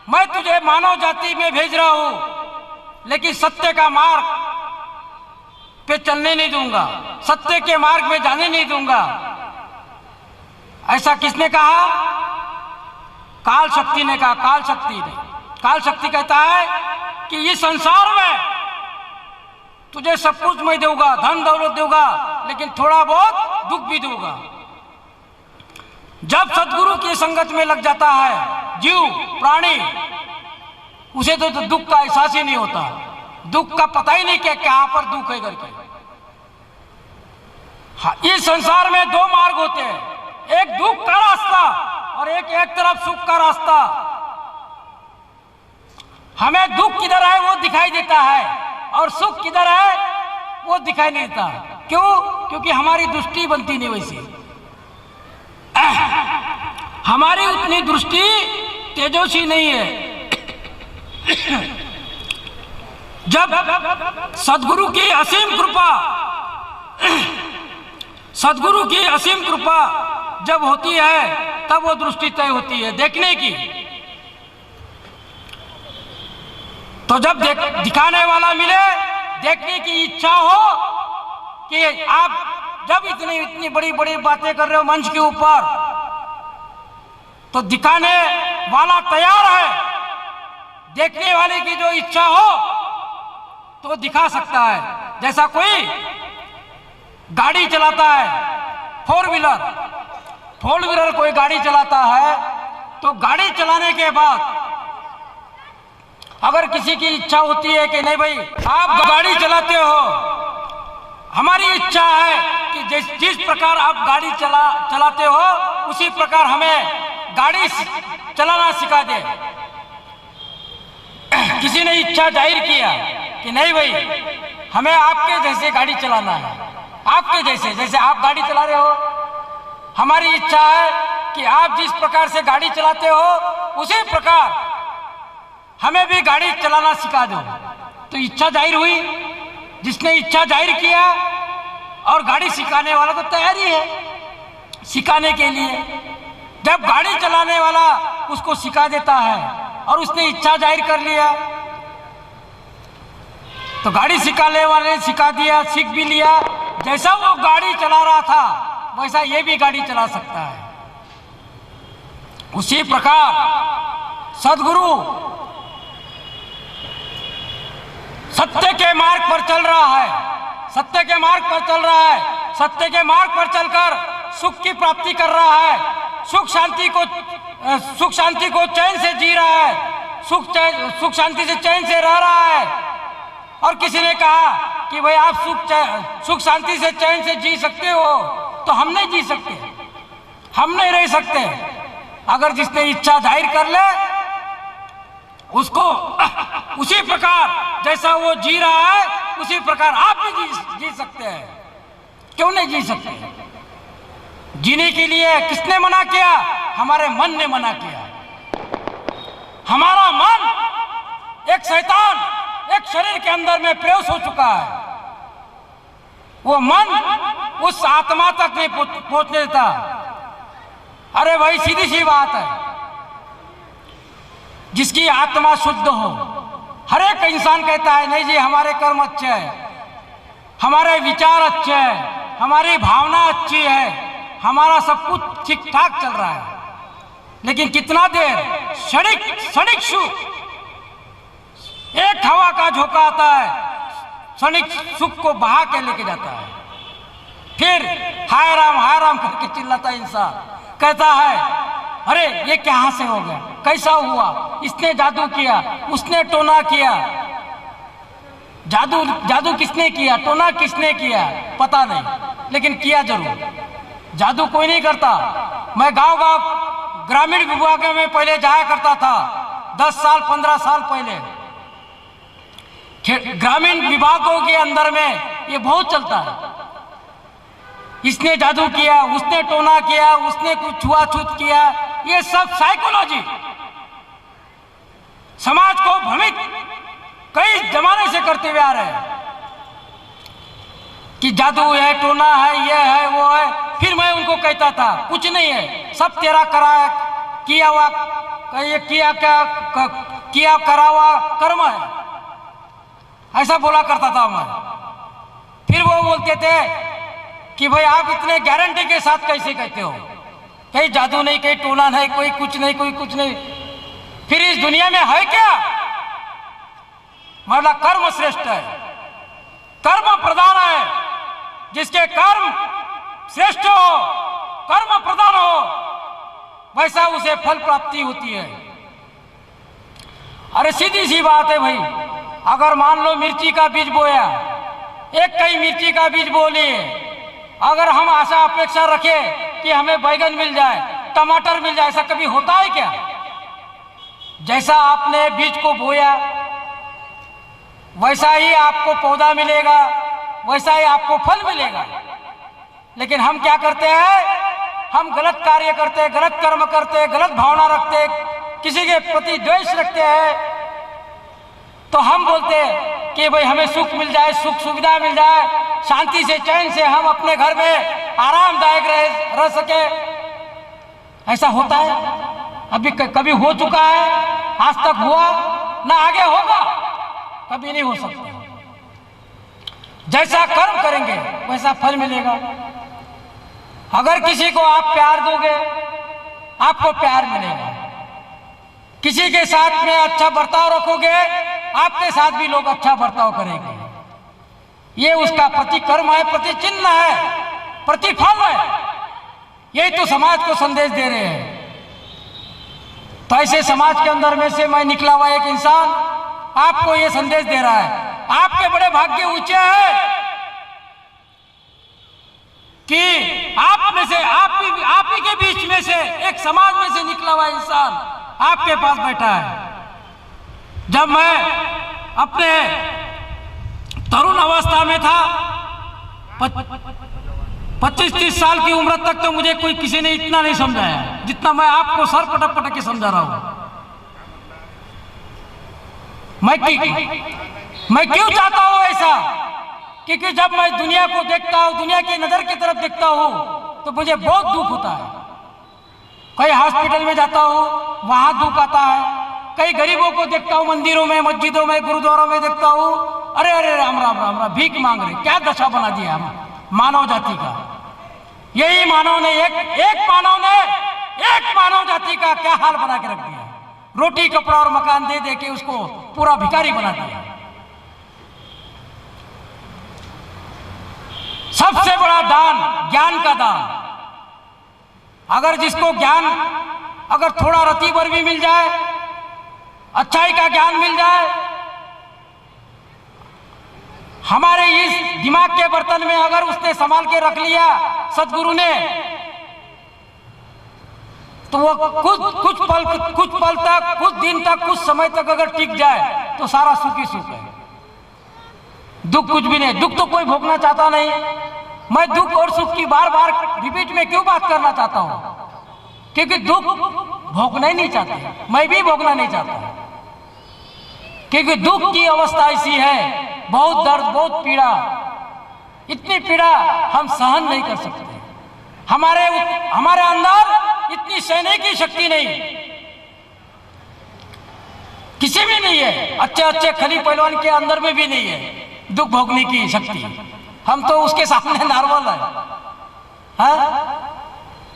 मैं तुझे मानव जाति में भेज रहा हूं, लेकिन सत्य का मार्ग पे चलने नहीं दूंगा, सत्य के मार्ग में जाने नहीं दूंगा। ऐसा किसने कहा? काल शक्ति ने कहा। काल शक्ति ने, काल शक्ति कहता है कि इस संसार में तुझे सब कुछ मैं दूंगा, धन दौलत दूंगा, लेकिन थोड़ा बहुत दुख भी दूंगा। जब सदगुरु की संगत में लग जाता है जीव, प्राणी, उसे तो दुख का एहसास ही नहीं होता, दुख का पता ही नहीं कि कहां पर दुख है करके। हाँ, इस संसार में 2 मार्ग होते हैं, एक दुख का रास्ता और एक तरफ सुख का रास्ता। हमें दुख किधर है वो दिखाई देता है, और सुख किधर है वो दिखाई नहीं देता। क्यों? क्योंकि हमारी दृष्टि बनती नहीं वैसी। हमारी उतनी दृष्टि तेजस्वी नहीं है। जब सदगुरु की असीम कृपा, सदगुरु की असीम कृपा जब होती है, तब वो दृष्टि तय होती है देखने की। तो जब दिखाने वाला मिले, देखने की इच्छा हो कि आप जब इतनी बड़ी बड़ी बातें कर रहे हो मंच के ऊपर, तो दिखाने वाला तैयार है। देखने वाले की जो इच्छा हो तो दिखा सकता है। जैसा कोई गाड़ी चलाता है, 4 व्हीलर कोई गाड़ी चलाता है, तो गाड़ी चलाने के बाद अगर किसी की इच्छा होती है कि नहीं भाई आप गाड़ी चलाते हो, हमारी इच्छा है कि जिस प्रकार आप गाड़ी चलाते हो उसी प्रकार हमें गाड़ी चलाना सिखा दे। किसी ने इच्छा जाहिर किया कि नहीं भाई हमें आपके जैसे गाड़ी चलाना है, आपके जैसे आप गाड़ी चला रहे हो, हमारी इच्छा है कि आप जिस प्रकार से गाड़ी चलाते हो उसी प्रकार हमें भी गाड़ी चलाना सिखा दो। तो इच्छा जाहिर हुई, जिसने इच्छा जाहिर किया, और गाड़ी सिखाने वाला तो तैयार ही है सिखाने के लिए। जब गाड़ी चलाने वाला उसको सिखा देता है और उसने इच्छा जाहिर कर लिया, तो गाड़ी सिखाने वाले ने सिखा दिया, सीख भी लिया। जैसा वो गाड़ी चला रहा था वैसा ये भी गाड़ी चला सकता है। उसी प्रकार सदगुरु सत्य के मार्ग पर चल रहा है, सत्य के मार्ग पर चल रहा है, सत्य के मार्ग पर चलकर सुख की प्राप्ति कर रहा है, सुख शांति को चैन से जी रहा है, सुख शांति से चैन से रह रहा है। और किसी ने कहा कि भाई आप सुख शांति से चैन से जी सकते हो, तो हम नहीं जी सकते, हम नहीं रह सकते। अगर जिसने इच्छा जाहिर कर ले, उसको उसी प्रकार जैसा वो जी रहा है उसी प्रकार आप भी जी सकते हैं। क्यों नहीं जी सकते? जीने के लिए किसने मना किया? हमारे मन ने मना किया। हमारा मन एक शैतान एक शरीर के अंदर में प्रवेश हो चुका है। वो मन उस आत्मा तक नहीं पहुंचने देता। अरे भाई सीधी सी बात है, जिसकी आत्मा शुद्ध हो, हर एक इंसान कहता है नहीं जी हमारे कर्म अच्छे हैं, हमारे विचार अच्छे हैं, हमारी भावना अच्छी है, हमारा सब कुछ ठीक ठाक चल रहा है। लेकिन कितना देर क्षणिक सुख, एक हवा का झोंका आता है, क्षणिक सुख को बहा के लेके जाता है। फिर हाय राम करके चिल्लाता है इंसान, कहता है अरे ये कहां से हो गया, कैसा हुआ, इसने जादू किया, उसने टोना किया। जादू किसने किया, टोना किसने किया, पता नहीं, लेकिन किया जरूर। जादू कोई नहीं करता। मैं गांव ग्रामीण विभाग में पहले जाया करता था, 10 साल 15 साल पहले। ग्रामीण विभागों के अंदर में ये बहुत चलता है। इसने जादू किया, उसने टोना किया, उसने कुछ छुआछूत किया, ये सब साइकोलॉजी समाज को भ्रमित कई जमाने से करते हुए आ रहे हैं कि जादू है, टोना है, ये है, वो है। फिर मैं उनको कहता था कुछ नहीं है, सब तेरा किया हुआ करा हुआ कर्म है, ऐसा बोला करता था मैं। फिर वो बोलते थे कि भाई आप इतने गारंटी के साथ कैसे कहते हो, कहीं जादू नहीं, कहीं टोना नहीं, कोई कुछ नहीं, कोई कुछ नहीं। फिर इस दुनिया में है क्या? मतलब कर्म श्रेष्ठ है, कर्म प्रधान है। जिसके कर्म श्रेष्ठ हो, कर्म प्रधान हो, वैसा उसे फल प्राप्ति होती है। अरे सीधी सी बात है भाई, अगर मान लो मिर्ची का बीज बोया, एक कई मिर्ची का बीज बो लिए, अगर हम आशा अपेक्षा रखें कि हमें बैगन मिल जाए, टमाटर मिल जाए, ऐसा कभी होता है क्या? जैसा आपने बीज को बोया वैसा ही आपको पौधा मिलेगा, वैसा ही आपको फल मिलेगा। लेकिन हम क्या करते हैं? हम गलत कार्य करते हैं, गलत कर्म करते हैं, गलत भावना रखते हैं, किसी के प्रति द्वेष रखते हैं। तो हम बोलते हैं कि भाई हमें सुख मिल जाए, सुख सुविधा मिल जाए, शांति से चैन से हम अपने घर में आरामदायक रह सके। ऐसा होता है? अभी कभी हो चुका है? आज तक हुआ ना, आगे होगा, कभी नहीं हो सकता। जैसा कर्म करेंगे वैसा फल मिलेगा। अगर किसी को आप प्यार दोगे, आपको प्यार मिलेगा। किसी के साथ में अच्छा बर्ताव रखोगे, आपके साथ भी लोग अच्छा बर्ताव करेंगे। ये उसका प्रतिकर्म है, प्रतिचिन्ह है, प्रतिफल है। यही तो समाज को संदेश दे रहे हैं। तो ऐसे समाज के अंदर में से मैं निकला हुआ एक इंसान आपको ये संदेश दे रहा है। आपके बड़े भाग्य ऊंचे हैं कि आप में से, आप ही के बीच में से एक समाज में से निकला हुआ इंसान आपके पास बैठा है। जब मैं अपने तरुण अवस्था में था, 25-30 साल की उम्र तक, तो मुझे कोई किसी ने इतना नहीं समझाया जितना मैं आपको सर पटक पटक के समझा रहा हूं। मैं क्यों चाहता हूं ऐसा? क्योंकि जब मैं दुनिया को देखता हूं, दुनिया की नजर की तरफ देखता हूं, तो मुझे बहुत दुख होता है। कहीं हॉस्पिटल में जाता हूं, वहां दुख आता है। कई गरीबों को देखता हूं, मंदिरों में, मस्जिदों में, गुरुद्वारों में देखता हूं, अरे अरे राम राम राम राम, भीख मांग रहे। क्या दशा बना दिया मानव जाति का। यही मानव ने एक मानव जाति का क्या हाल बना के रख दिया। रोटी कपड़ा और मकान दे दे के उसको पूरा भिखारी बना दिया। सबसे बड़ा दान ज्ञान का दान। अगर जिसको ज्ञान अगर थोड़ा रत्ती भर भी मिल जाए, अच्छाई का ज्ञान मिल जाए, हमारे इस दिमाग के बर्तन में अगर उसने संभाल के रख लिया सदगुरु ने, तो वो कुछ पल तक, कुछ दिन तक, कुछ समय तक अगर टिक जाए तो सारा सुख ही सुख है। दुख कुछ भी नहीं, दुख तो कोई भोगना चाहता नहीं। मैं दुख और सुख की बार बार रिपीट में क्यों बात करना चाहता हूं? क्योंकि दुख भोगना ही नहीं चाहते, मैं भी भोगना नहीं चाहता, क्योंकि दुख की अवस्था ऐसी है, बहुत दर्द, बहुत पीड़ा, इतनी पीड़ा हम सहन नहीं कर सकते। हमारे अंदर इतनी सहने की शक्ति नहीं, किसी भी नहीं है, अच्छे खली पहलवान के अंदर में भी नहीं है दुख भोगने की शक्ति। हम तो उसके सामने नॉर्मल है। हाँ?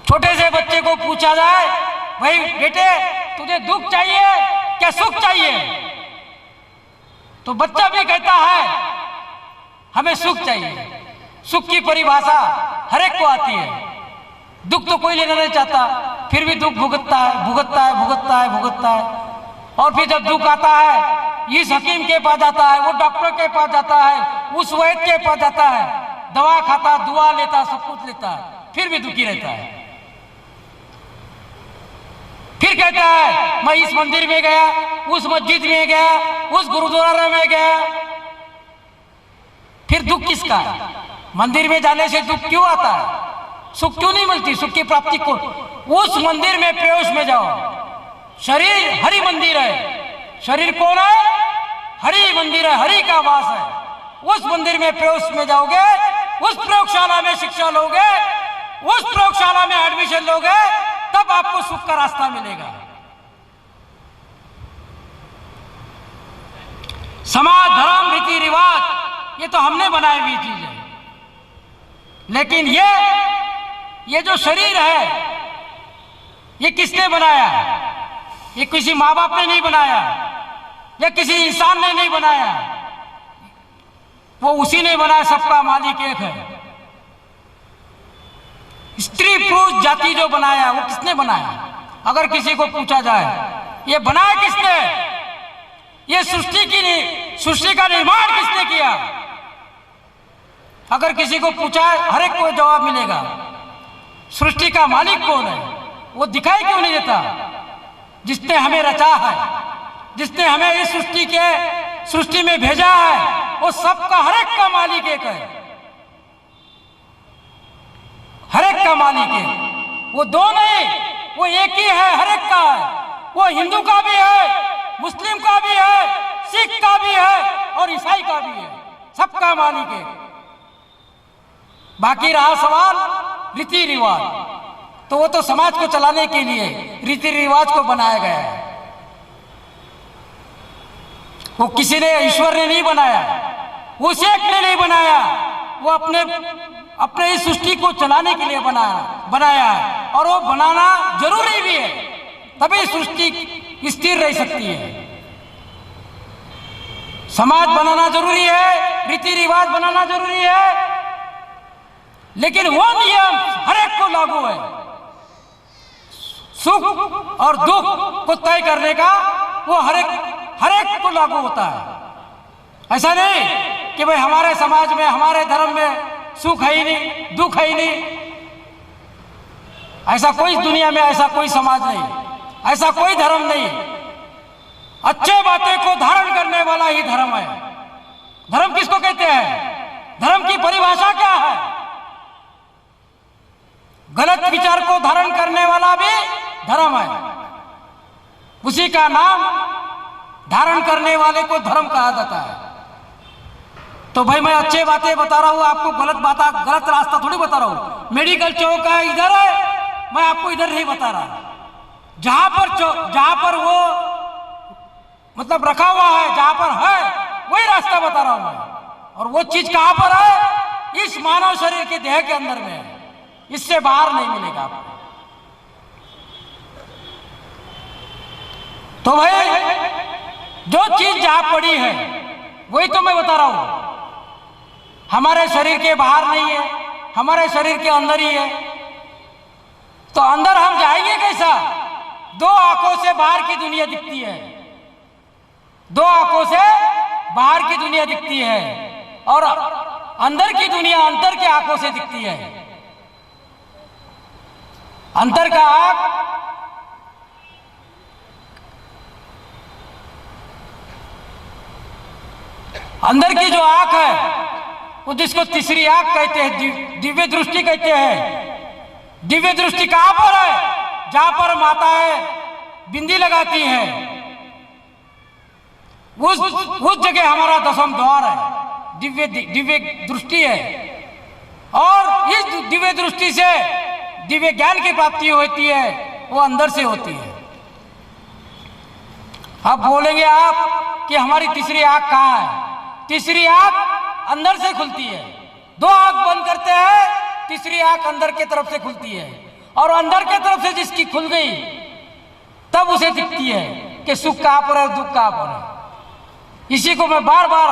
छोटे से बच्चे को पूछा जाए, भाई बेटे तुझे दुख चाहिए क्या सुख चाहिए, तो बच्चा भी कहता है हमें सुख चाहिए। सुख की परिभाषा हर एक को आती है, दुख तो कोई लेना नहीं चाहता, फिर भी दुख भुगतता है। और फिर जब दुख आता है, इस हकीम के पास जाता है, वो डॉक्टर के पास जाता है, उस वैद्य के पास जाता है, दवा खाता, दुआ लेता, सब कुछ लेता है, फिर भी दुखी रहता है। फिर कहता है मैं इस मंदिर में गया, उस मस्जिद में गया, उस गुरुद्वारा में गया, फिर दुख किसका है? मंदिर में जाने से दुख क्यों आता है? सुख क्यों नहीं मिलती? सुख की प्राप्ति को उस मंदिर में प्रवेश में जाओ। शरीर हरि मंदिर है, शरीर कौन है? हरि मंदिर है, हरि का वास है। उस मंदिर में प्रवेश में जाओगे, उस प्रयोगशाला में शिक्षा लोगे, उस प्रयोगशाला में एडमिशन लोगे, तब आपको सुख का रास्ता मिलेगा। समाज, धर्म, रीति रिवाज ये तो हमने बनाई हुई चीज है, लेकिन ये जो शरीर है ये किसने बनाया? ये किसी माँ बाप ने नहीं बनाया, या किसी इंसान ने नहीं बनाया, वो उसी ने बनाया, सबका मालिक एक है। स्त्री पुरुष जाति जो बनाया वो किसने बनाया? अगर किसी को पूछा जाए ये बनाया किसने, ये सृष्टि का निर्माण किसने किया, अगर किसी को पूछा हर एक को जवाब मिलेगा, सृष्टि का मालिक कौन है? वो दिखाई क्यों नहीं देता? जिसने हमें रचा है, जिसने हमें इस सृष्टि में भेजा है, वो सबका हर एक का मालिक एक है, हर एक का मालिक है। वो दो नहीं, वो एक ही है, हर एक का है। वो हिंदू का भी है, मुस्लिम का भी है, सिख का भी है और ईसाई का भी है, सबका मालिक है। बाकी रहा सवाल रीति रिवाज, तो वो तो समाज को चलाने के लिए रीति रिवाज को बनाया गया है। वो किसी ने, ईश्वर ने नहीं बनाया, उस एक ने नहीं बनाया, वो अपने इस सृष्टि को चलाने के लिए बनाया है। और वो बनाना जरूरी भी है, तभी सृष्टि स्थिर रह सकती है। समाज बनाना जरूरी है, रीति रिवाज बनाना जरूरी है, लेकिन वो नियम हर एक को लागू है। सुख और दुख को तय करने का वो हर एक को लागू होता है। ऐसा नहीं कि भाई हमारे समाज में, हमारे धर्म में सुख है ही नहीं, दुख है ही नहीं। ऐसा कोई दुनिया में, ऐसा कोई समाज नहीं, ऐसा कोई धर्म नहीं। अच्छे बातें को धारण करने वाला ही धर्म है। धर्म किसको कहते हैं? धर्म की परिभाषा क्या है? गलत विचार को धारण करने वाला भी धर्म है, उसी का नाम धारण करने वाले को धर्म कहा जाता है। तो भाई मैं अच्छे बातें बता रहा हूं आपको, गलत रास्ता थोड़ी बता रहा हूं। मेडिकल चौक है इधर है, मैं आपको इधर नहीं बता रहा। जहां पर वो मतलब रखा हुआ है, जहां पर है वही रास्ता बता रहा हूं मैं। और वो चीज कहां पर है? इस मानव शरीर के देह के अंदर में है, इससे बाहर नहीं मिलेगा आपको। तो भाई जो चीज जहां पड़ी है वही तो मैं बता रहा हूं। हमारे शरीर के बाहर नहीं है, हमारे शरीर के अंदर ही है। तो अंदर हम जाएंगे कैसा? दो आंखों से बाहर की दुनिया दिखती है, दो आंखों से बाहर की दुनिया दिखती है और अंदर की दुनिया अंदर की आंखों से दिखती है। अंतर का आंख अंदर की जो आंख है वो जिसको तीसरी आंख कहते हैं, दिव्य दृष्टि कहते हैं। दिव्य दृष्टि कहां पर है? जहां पर माताएं बिंदी लगाती हैं, उस जगह हमारा दसम द्वार है, दिव्य दृष्टि है। और इस दिव्य दृष्टि से दिव्य ज्ञान की प्राप्ति होती है, वो अंदर से होती है। अब बोलेंगे आप कि हमारी तीसरी आंख कहां है? तीसरी आंख अंदर से खुलती है। दो आंख बंद करते हैं, तीसरी आंख अंदर के तरफ से खुलती है और अंदर के तरफ से जिसकी खुल गई तब उसे दिखती है कि सुख कहां पर है, दुख कहां पर है। इसी को मैं बार बार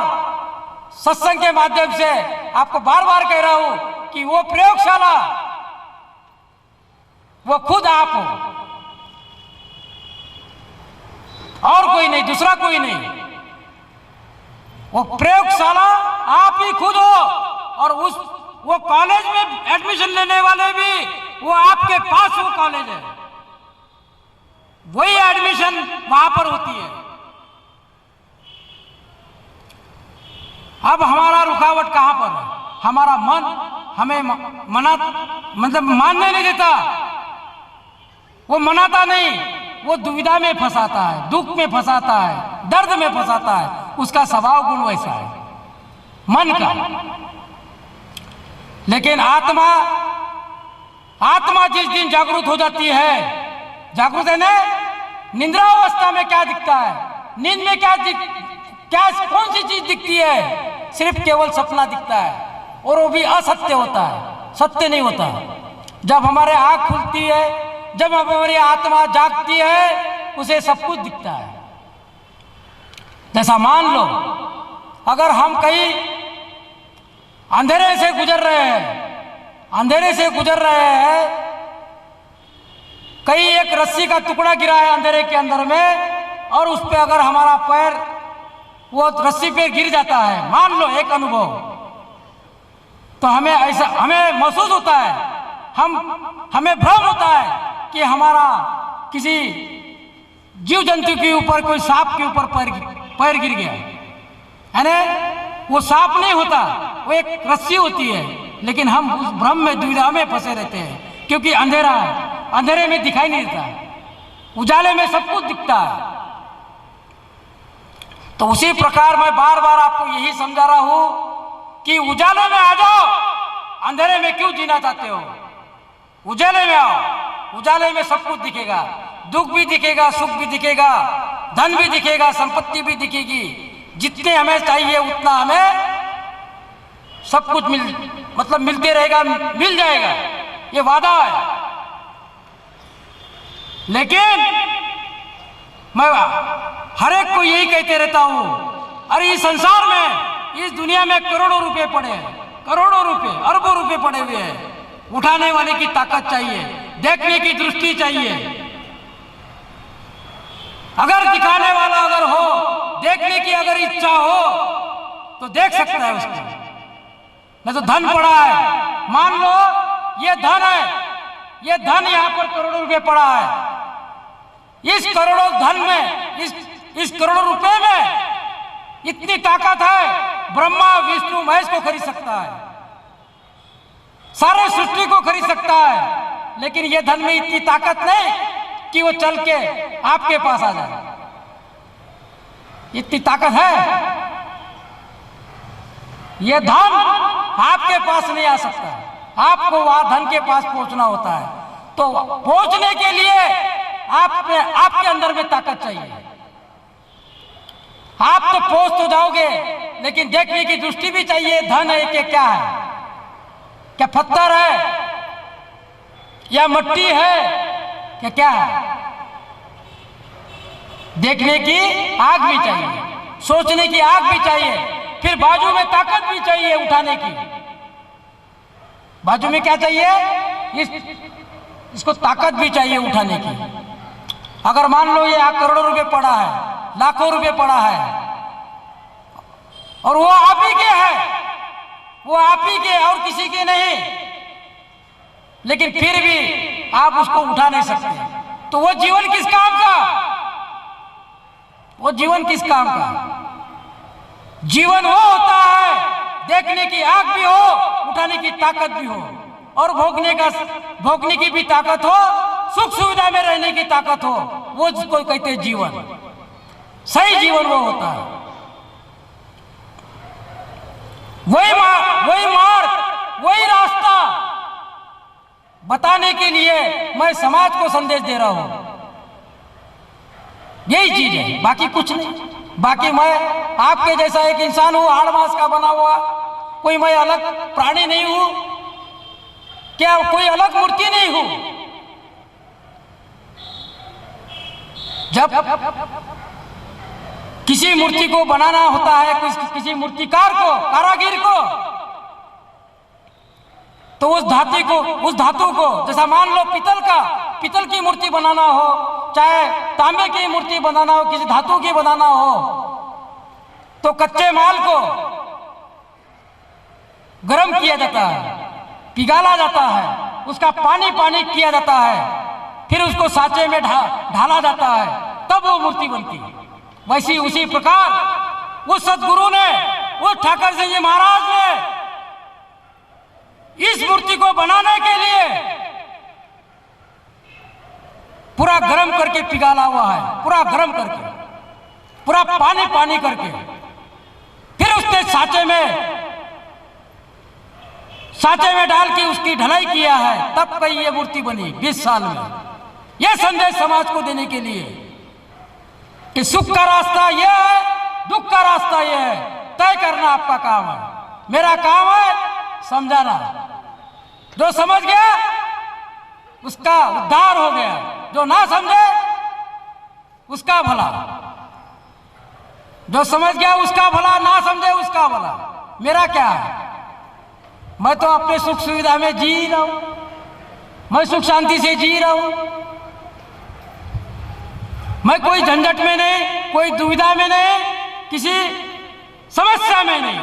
सत्संग के माध्यम से आपको बार बार कह रहा हूं कि वो प्रयोगशाला वो खुद आप हो और कोई नहीं, दूसरा कोई नहीं। वो प्रयोगशाला आप ही खुद हो और वो कॉलेज में एडमिशन लेने वाले भी वो आपके पास वो कॉलेज है, वही एडमिशन वहां पर होती है। अब हमारा रुकावट कहां पर है? हमारा मन हमें मतलब मानने नहीं देता, वो मनाता नहीं, वो दुविधा में फंसाता है, दुख में फंसाता है, दर्द में फंसाता है। उसका स्वभाव गुण वैसा है मन का। लेकिन आत्मा जिस दिन जागृत हो जाती है, जागृत है ना, निद्रा अवस्था में क्या दिखता है? नींद में क्या कौन सी चीज दिखती है? सिर्फ केवल सपना दिखता है और वो भी असत्य होता है, सत्य नहीं होता। जब हमारे आंख खुलती है, जब हमारी आत्मा जागती है, उसे सब कुछ दिखता है। जैसा मान लो अगर हम कहीं अंधेरे से गुजर रहे हैं, अंधेरे से गुजर रहे हैं, कहीं एक रस्सी का टुकड़ा गिरा है अंधेरे के अंदर में और उस पे अगर हमारा पैर वो रस्सी पे गिर जाता है, मान लो एक अनुभव, तो हमें महसूस होता है, हमें भ्रम होता है कि हमारा किसी जीव जंतु के ऊपर, कोई सांप के ऊपर पैर गिर गया है ना। वो सांप नहीं होता, वो एक रस्सी होती है, लेकिन हम उस भ्रम में, दुविधा में फंसे रहते हैं क्योंकि अंधेरा है, अंधेरे में दिखाई नहीं देता, उजाले में सब कुछ दिखता है। तो उसी प्रकार मैं बार बार आपको यही समझा रहा हूं कि उजाले में आ जाओ, अंधेरे में क्यों जीना चाहते हो? उजाले में आओ, उजाले में सब कुछ दिखेगा, दुख भी दिखेगा, सुख भी दिखेगा, धन भी दिखेगा, संपत्ति भी दिखेगी। जितने हमें चाहिए उतना हमें सब कुछ मिलते रहेगा, मिल जाएगा, ये वादा है। लेकिन मैं हर एक को यही कहते रहता हूं, अरे इस संसार में, इस दुनिया में करोड़ों रुपए पड़े हैं, करोड़ों रुपए, अरबों रुपए पड़े हुए हैं। उठाने वाले की ताकत चाहिए, देखने की दृष्टि चाहिए। अगर दिखाने वाला अगर हो, देखने की अगर इच्छा हो तो देख सकता है उसको। नहीं तो धन पड़ा है, मान लो ये धन है, ये धन यहां पर करोड़ों रुपए पड़ा है। इस करोड़ों धन में, इस करोड़ों रुपए में इतनी ताकत है, ब्रह्मा विष्णु महेश को खरीद सकता है, सारे सृष्टि को खरीद सकता है। लेकिन ये धन में इतनी ताकत नहीं कि वो चल के आपके पास आ जाए। इतनी ताकत है, ये धन आपके पास नहीं आ सकता, आपको वहां धन के पास पहुंचना होता है। तो पहुंचने के लिए आपके अंदर में ताकत चाहिए। आप तो पहुंच तो जाओगे, लेकिन देखने की दृष्टि भी चाहिए। धन है कि क्या है? क्या पत्थर है या मिट्टी है कि क्या है? देखने की आग भी चाहिए, सोचने की आग भी चाहिए, फिर बाजू में ताकत भी चाहिए उठाने की। बाजू में क्या चाहिए? इसको ताकत भी चाहिए उठाने की। अगर मान लो ये करोड़ों रुपए पड़ा है, लाखों रुपए पड़ा है और वो आप ही के है, वो आप ही के और किसी के नहीं, लेकिन फिर भी आप उसको उठा नहीं सकते, तो वो जीवन किस काम का? वो जीवन किस काम का? जीवन वो होता है देखने की आंख भी हो, उठाने की ताकत भी हो, और भोगने की भी ताकत हो, सुख सुविधा में रहने की ताकत हो, वो जिसको कहते हैं जीवन। सही जीवन वो होता है। वही मार्ग, वही रास्ता बताने के लिए मैं समाज को संदेश दे रहा हूं। यही चीज है, बाकी कुछ नहीं। बाकी मैं आपके जैसा एक इंसान हूं, हाड़ मांस का बना हुआ, कोई मैं अलग प्राणी नहीं हूं, क्या कोई अलग मूर्ति नहीं हूं। जब किसी मूर्ति को बनाना होता है, किसी मूर्तिकार को, कारागिर को, तो उस धातु को जैसा मान लो पीतल की मूर्ति बनाना हो, चाहे तांबे की मूर्ति बनाना हो, किसी धातु की बनाना हो, तो कच्चे माल को गर्म किया जाता है, पिघाला जाता है, उसका पानी किया जाता है, फिर उसको सांचे में ढाला जाता है, तब वो मूर्ति बनती है। वैसी उसी प्रकार उस सदगुरु ने, उस ठाकर सिंह जी महाराज ने इस मूर्ति को बनाने के लिए पूरा गर्म करके पिघाला हुआ है, पूरा गर्म करके, पूरा पानी करके, फिर उसने सांचे में डाल के उसकी ढलाई किया है, तब कहीं ये मूर्ति बनी 20 साल में। यह संदेश समाज को देने के लिए कि सुख का रास्ता यह है, दुख का रास्ता यह है, तय करना आपका काम है। मेरा काम है समझाना। जो समझ गया उसका उद्धार हो गया, जो ना समझे उसका भला। जो समझ गया उसका भला, ना समझे उसका भला। मेरा क्या है? मैं तो अपने सुख सुविधा में जी रहा हूं, मैं सुख शांति से जी रहा हूं, मैं कोई झंझट में नहीं, कोई दुविधा में नहीं, किसी समस्या में नहीं।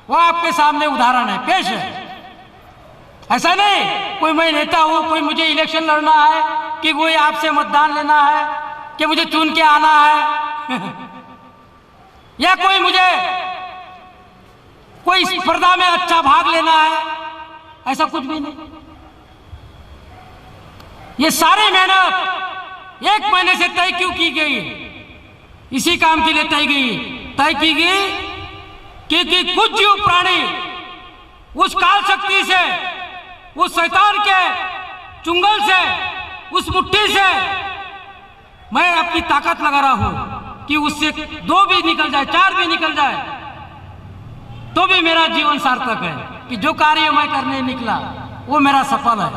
वो आपके सामने उदाहरण है, पेश है। ऐसा नहीं कोई मैं नेता हूं, कोई मुझे इलेक्शन लड़ना है, कि कोई आपसे मतदान लेना है, कि मुझे चुन के आना है या कोई स्पर्धा में अच्छा भाग लेना है, ऐसा कुछ भी नहीं। ये सारी मेहनत 1 महीने से तय क्यों की गई? इसी काम के लिए तय की गई क्योंकि कुछ जीव प्राणी उस काल शक्ति से, उस शैतान के चुंगल से, उस मुट्ठी से मैं अपनी ताकत लगा रहा हूं कि उससे 2 भी निकल जाए, 4 भी निकल जाए, तो भी मेरा जीवन सार्थक है। कि जो कार्य मैं करने निकला वो मेरा सफल है।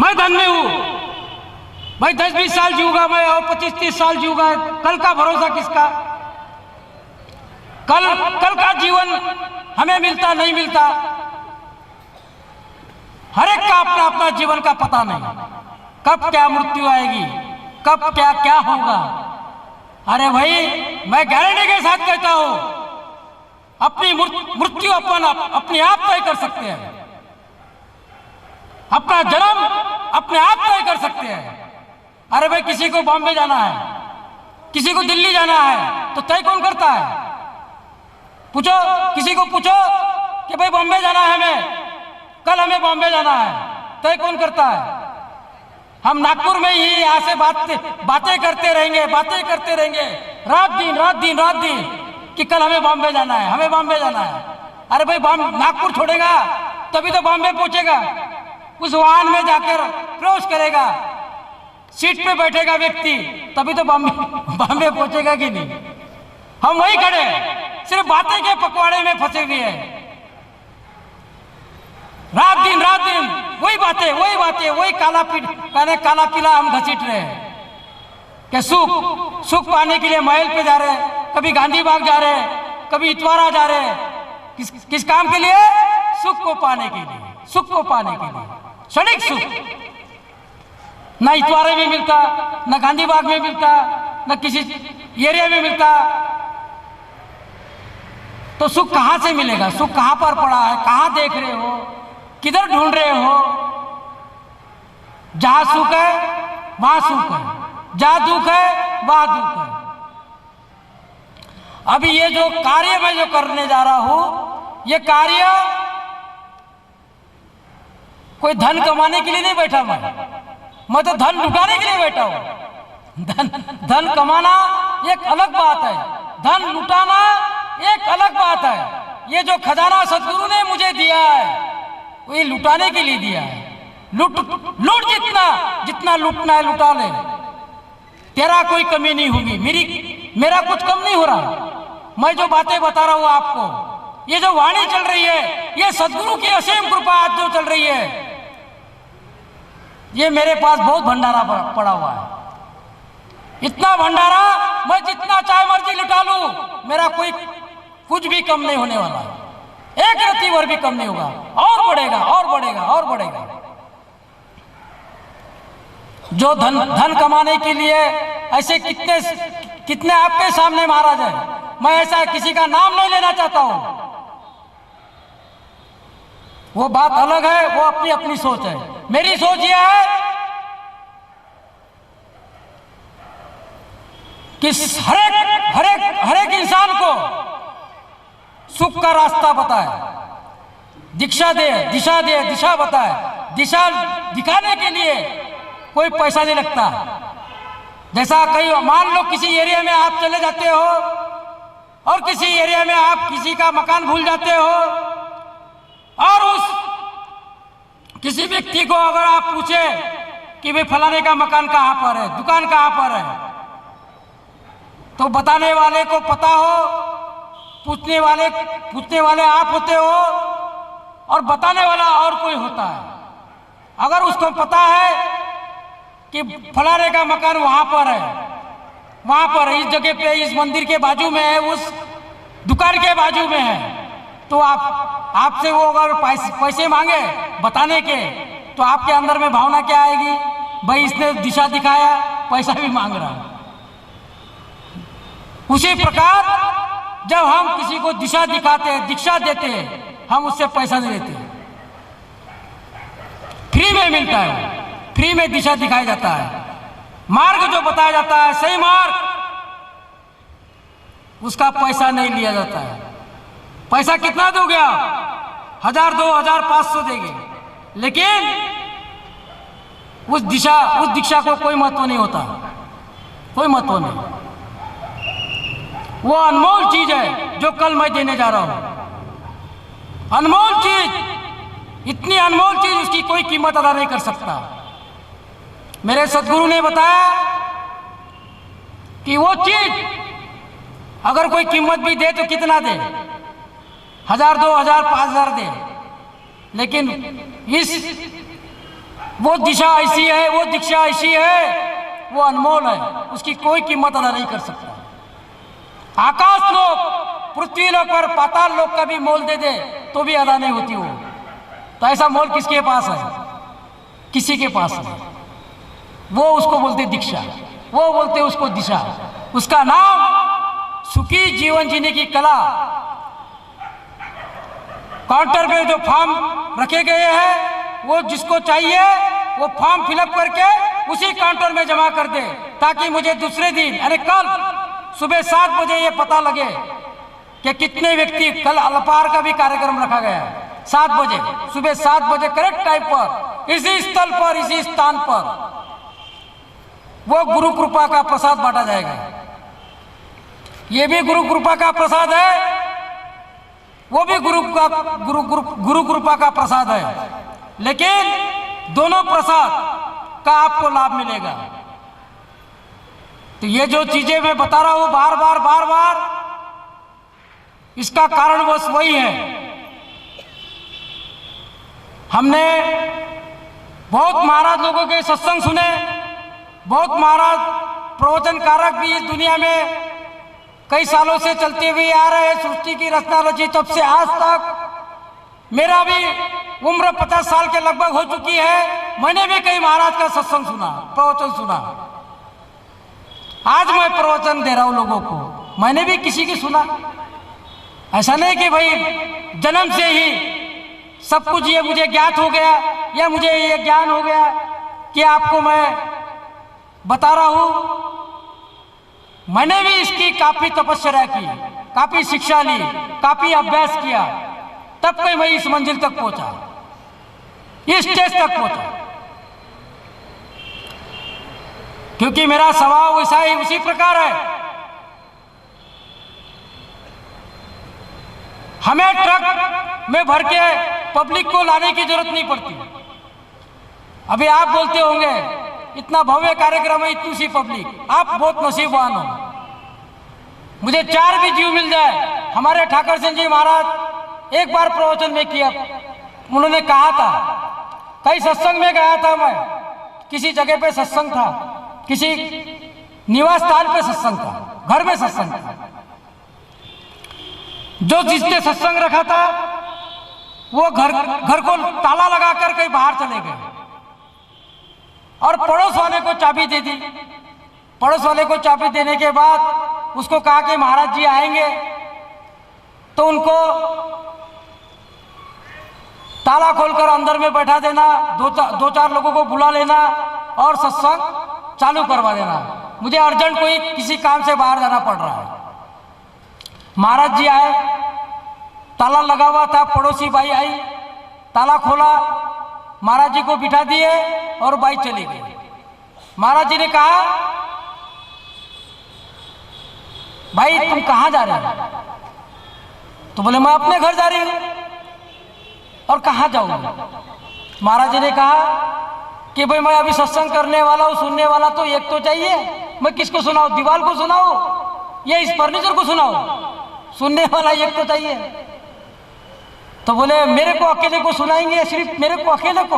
मैं धन्य हूं। भाई 10-20 साल जीऊंगा मैं, और 25-30 साल जीऊंगा, कल का भरोसा किसका? कल का जीवन हमें मिलता नहीं मिलता, हर एक का अपना अपना जीवन का पता नहीं। कब क्या मृत्यु आएगी, कब क्या होगा। अरे भाई मैं गारंटी के साथ कहता हूं, अपनी मृत्यु अपने आप तय कर सकते हैं, अपना जन्म अपने आप तय कर सकते हैं। अरे भाई किसी को बॉम्बे जाना है, किसी को दिल्ली जाना है, तो तय कौन करता है? पूछो, किसी को पूछो कि भाई बॉम्बे जाना है, कल हमें बॉम्बे जाना है, तय कौन करता है? हम नागपुर में ही यहाँ से बातें करते रहेंगे रात दिन कि कल हमें बॉम्बे जाना है, अरे भाई नागपुर छोड़ेगा तभी तो बॉम्बे पहुंचेगा। उस वाहन में जाकर प्रवेश करेगा, सीट पे बैठेगा व्यक्ति, तभी तो बॉम्बे पहुंचेगा कि नहीं। हम वही खड़े सिर्फ बातें के पकवाड़े में फंसे हुए हैं। रात दिन वही बातें, वही काला पीला हम घसीट रहे हैं कि सुख पाने के लिए महल पे जा रहे हैं, कभी गांधी बाग जा रहे हैं, कभी इतवारा जा रहे हैं। किस काम के लिए? सुख को पाने के लिए, सुख को पाने के लिए, क्षणिक सुख। ना इतवारे में मिलता, ना गांधी बाग में मिलता, ना किसी एरिया में मिलता, तो सुख कहां से मिलेगा? सुख कहां पर पड़ा है? कहां देख रहे हो? किधर ढूंढ रहे हो? जहां सुख है वहां सुख है, जहां दुख है वहां दुख है। अभी ये जो कार्य मैं जो करने जा रहा हूं, ये कार्य कोई धन कमाने के लिए नहीं बैठा मैं तो धन लुटाने के लिए बैठा हूं। धन कमाना एक अलग बात है, धन लुटाना एक अलग बात है। ये जो खजाना सदगुरु ने मुझे दिया है वो ये लुटाने के लिए दिया है। लूट जितना लूटना है लुटा ले, तेरा कोई कमी नहीं होगी, मेरा कुछ कम नहीं हो रहा। मैं जो बातें बता रहा हूं आपको, ये जो वाणी चल रही है, ये सदगुरु की असीम कृपा आज जो चल रही है, ये मेरे पास बहुत भंडारा पड़ा हुआ है। इतना भंडारा मैं जितना चाहे मर्जी लुटा लूं, मेरा कोई कुछ भी कम नहीं होने वाला, एक रत्ती भर भी कम नहीं होगा, और बढ़ेगा और बढ़ेगा और बढ़ेगा। जो धन कमाने के लिए ऐसे कितने आपके सामने महाराज है, मैं ऐसा किसी का नाम नहीं लेना चाहता हूं, वो बात अलग है, वो अपनी अपनी सोच है। मेरी सोच यह है कि हर एक इंसान को सुख का रास्ता बताए, दिशा बताए। दिशा दिखाने के लिए कोई पैसा नहीं लगता। जैसा कई मान लो किसी एरिया में आप चले जाते हो और किसी एरिया में आप किसी का मकान भूल जाते हो, और उस किसी व्यक्ति को अगर आप पूछे कि भाई फलाने का मकान कहाँ पर है, दुकान कहाँ पर है, तो बताने वाले को पता हो, पूछने वाले आप होते हो और बताने वाला और कोई होता है। अगर उसको पता है कि फलाने का मकान वहां पर है, इस जगह पे, इस मंदिर के बाजू में है, उस दुकान के बाजू में है, तो आपसे वो अगर पैसे मांगे बताने के, तो आपके अंदर में भावना क्या आएगी? भाई इसने दिशा दिखाया, पैसा भी मांग रहा है। उसी प्रकार जब हम किसी को दिशा दिखाते हैं, दीक्षा देते हैं, हम उससे पैसा नहीं लेते, फ्री में मिलता है, फ्री में दिशा दिखाया जाता है। मार्ग जो बताया जाता है, सही मार्ग, उसका पैसा नहीं लिया जाता है। पैसा कितना दोगे आप? 1000, 2000, 500 देंगे, लेकिन उस दीक्षा को कोई महत्व नहीं होता, कोई महत्व नहीं। वो अनमोल चीज है जो कल मैं देने जा रहा हूं। अनमोल चीज, इतनी अनमोल चीज, उसकी कोई कीमत अदा नहीं कर सकता। मेरे सदगुरु ने बताया कि वो चीज अगर कोई कीमत भी दे तो कितना दे, 1000, 2000, 5000 दे, लेकिन वो दिशा ऐसी है, वो दीक्षा ऐसी है, वो अनमोल है, उसकी कोई कीमत अदा नहीं कर सकता। आकाश लोक, पृथ्वी लोक और पाताल लोक का भी मोल दे दे तो भी अदा नहीं होती वो। तो ऐसा मोल किसके पास है? किसी के पास है। वो उसको बोलते दीक्षा, वो बोलते उसको दिशा। उसका नाम सुखी जीवन जीने की कला। काउंटर पे जो फॉर्म रखे गए हैं, वो जिसको चाहिए वो फॉर्म फिलअप करके उसी काउंटर में जमा कर दे, ताकि मुझे दूसरे दिन यानी कल सुबह 7 बजे ये पता लगे कि कितने व्यक्ति, कल अल्पाहार का भी कार्यक्रम रखा गया है 7 बजे, सुबह 7 बजे करेक्ट टाइम पर, इसी स्थल पर, इसी स्थान पर वो गुरु कृपा का प्रसाद बांटा जाएगा। ये भी गुरु कृपा का प्रसाद है, वो भी गुरु कृपा का प्रसाद है, लेकिन दोनों प्रसाद का आपको लाभ मिलेगा। तो ये जो चीजें मैं बता रहा हूं बार बार, इसका कारण बस वही है। हमने बहुत महाराज लोगों के सत्संग सुने, बहुत महाराज प्रवचन कारक भी इस दुनिया में कई सालों से चलते हुए आ रहे हैं, सृष्टि की रचना रची तब से आज तक। मेरा भी उम्र 50 साल के लगभग हो चुकी है। मैंने भी कई महाराज का सत्संग सुना, प्रवचन सुना। आज मैं प्रवचन दे रहा हूं लोगों को, मैंने भी किसी की सुना। ऐसा नहीं कि भाई जन्म से ही सब कुछ ये मुझे ज्ञात हो गया या मुझे ये ज्ञान हो गया कि आपको मैं बता रहा हूं। मैंने भी इसकी काफी तपस्या की, काफी शिक्षा ली, काफी अभ्यास किया, तब कोई मैं इस मंजिल तक पहुंचा, इस स्टेज तक पहुंचा। क्योंकि मेरा स्वभाव वैसा ही उसी प्रकार है। हमें ट्रक में भर के पब्लिक को लाने की जरूरत नहीं पड़ती। अभी आप बोलते होंगे इतना भव्य कार्यक्रम है, इतनी सी पब्लिक, आप बहुत नसीबवान हो। मुझे 4 भी जीव मिल जाए। हमारे ठाकर सिंह जी महाराज एक बार प्रवचन में किया, उन्होंने कहा था, कई सत्संग में गया था मैं, किसी जगह पे सत्संग था, किसी निवास स्थान पे सत्संग था, घर में सत्संग था। जो जिसने सत्संग रखा था वो घर को ताला लगाकर कहीं बाहर चले गए और पड़ोस वाले को चाबी दे दी। पड़ोस वाले को चाबी देने के बाद उसको कहा कि महाराज जी आएंगे तो उनको ताला खोलकर अंदर में बैठा देना, दो चार लोगों को बुला लेना और सत्संग चालू करवा देना। मुझे अर्जेंट कोई किसी काम से बाहर जाना पड़ रहा है। महाराज जी आए, ताला लगा हुआ था, पड़ोसी बाई आई, ताला खोला, महाराज जी को बिठा दिए और बाई चली गई। महाराज जी ने कहा, भाई तुम कहां जा रहे हो? तो बोले मैं अपने घर जा रही हूं। और कहां जाऊंगा? महाराज जी ने कहा कि भाई मैं अभी सत्संग करने वाला हूं, सुनने वाला तो एक तो चाहिए। मैं किसको सुनाऊं? दीवार को सुनाऊं या इस फर्नीचर को सुनाऊं? सुनने वाला एक तो चाहिए। तो बोले मेरे को अकेले को सुनाएंगे या सिर्फ मेरे को अकेले को?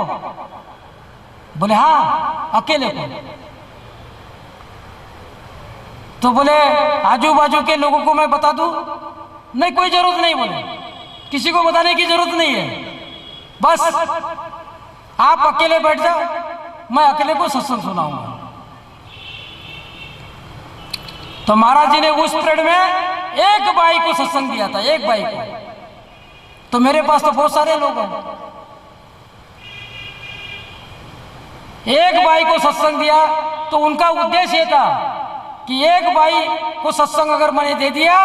बोले हाँ अकेले को। तो बोले आजू बाजू के लोगों को मैं बता दूं? नहीं, कोई जरूरत नहीं। बोले किसी को बताने की जरूरत नहीं है, बस आप अकेले बैठ जाओ, मैं अकेले को सत्संग सुनाऊंगा। तो महाराज जी ने उस पीरियड में एक बाई को सत्संग दिया था, एक बाई को। तो मेरे पास तो बहुत सारे लोग हैं। एक बाई को सत्संग दिया तो उनका उद्देश्य ये था कि एक बाई को सत्संग अगर मैंने दे दिया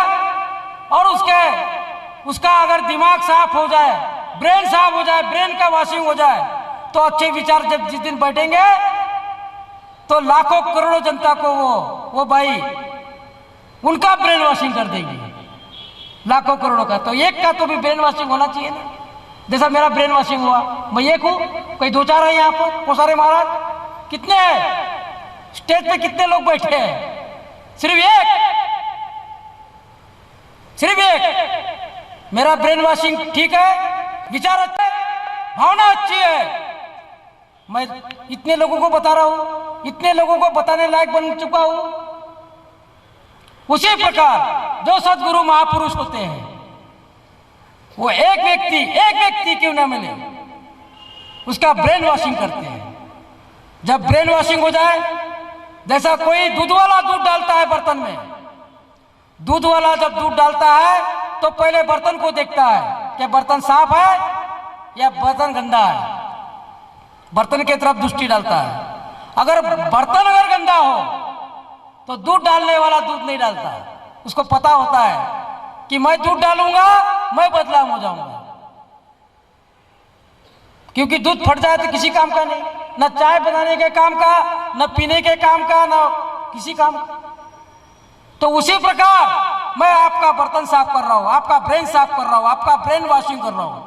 और उसका अगर दिमाग साफ हो जाए, ब्रेन साफ हो जाए, ब्रेन का वॉशिंग हो जाए, तो अच्छे विचार जब जिस दिन बैठेंगे तो लाखों करोड़ों जनता को वो बाई उनका ब्रेन वॉशिंग कर देगी, लाखों करोड़ों का। तो एक का तो भी ब्रेन वॉशिंग होना चाहिए ना। जैसा मेरा ब्रेन वॉशिंग हुआ, मैं एक हूं, कोई 2-4 है यहाँ पर, वो सारे महाराज कितने हैं? स्टेज पे कितने लोग बैठे हैं? सिर्फ एक। मेरा ब्रेन वॉशिंग ठीक है, विचार अच्छे, भावना अच्छी है। मैं इतने लोगों को बता रहा हूं, इतने लोगों को बताने लायक बन चुका हूं। उसी प्रकार जो सदगुरु महापुरुष होते हैं, वो एक व्यक्ति क्यों ना मिले, उसका ब्रेन वॉशिंग करते हैं। जब ब्रेन वॉशिंग हो जाए, जैसा कोई दूध वाला दूध डालता है बर्तन में, दूध वाला जब दूध डालता है तो पहले बर्तन को देखता है कि बर्तन साफ है या बर्तन गंदा है। बर्तन की तरफ दृष्टि डालता है। अगर बर्तन गंदा हो तो दूध डालने वाला दूध नहीं डालता। उसको पता होता है कि मैं दूध डालूंगा, मैं बदनाम हो जाऊंगा, क्योंकि दूध फट जाए तो किसी काम का नहीं, न चाय बनाने के काम का, न पीने के काम का, न किसी काम का। तो उसी प्रकार मैं आपका बर्तन साफ कर रहा हूं, आपका ब्रेन साफ कर रहा हूं, आपका ब्रेन वॉशिंग कर रहा हूं।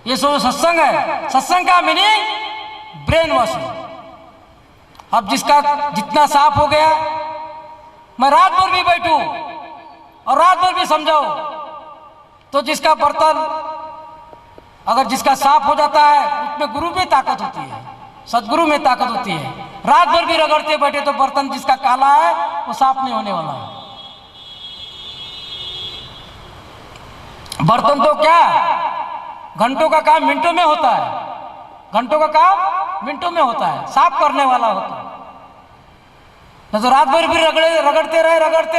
ये जो सत्संग है, सत्संग का मीनिंग ब्रेन वॉशिंग। अब जिसका जितना साफ हो गया, मैं रात भर भी बैठूं और रात भर भी समझाऊं, तो जिसका बर्तन अगर जिसका साफ हो जाता है, उसमें गुरु में ताकत होती है, सदगुरु में ताकत होती है। रात भर भी रगड़ते बैठे तो बर्तन जिसका काला है वो साफ नहीं होने वाला है। बर्तन तो क्या, घंटों का काम मिनटों में होता है, घंटों का काम मिनटों में होता है, साफ करने वाला होता है। तो रात भर भी रगड़ते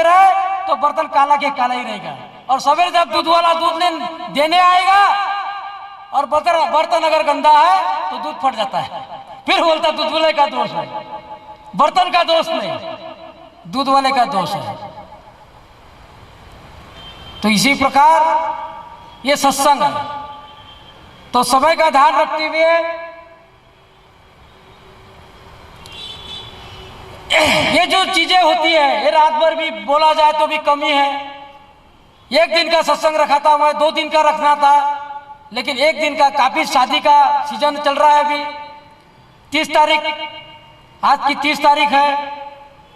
रहे तो बर्तन काला के काला ही रहेगा। और सवेरे जब दूध वाला दूध देने आएगा और बर्तन अगर गंदा है तो दूध फट जाता है, फिर बोलता दूध वाले का दोष है, बर्तन का दोष नहीं, दूध वाले का दोष है। तो इसी प्रकार ये सत्संग है। तो समय का ध्यान रखते हुए ये जो चीजें होती है, ये रात भर भी बोला जाए तो भी कमी है। एक दिन का सत्संग रखा था, मैं 2 दिन का रखना था, लेकिन एक दिन का, काफी शादी का सीजन चल रहा है अभी। 30 तारीख, आज की 30 तारीख है।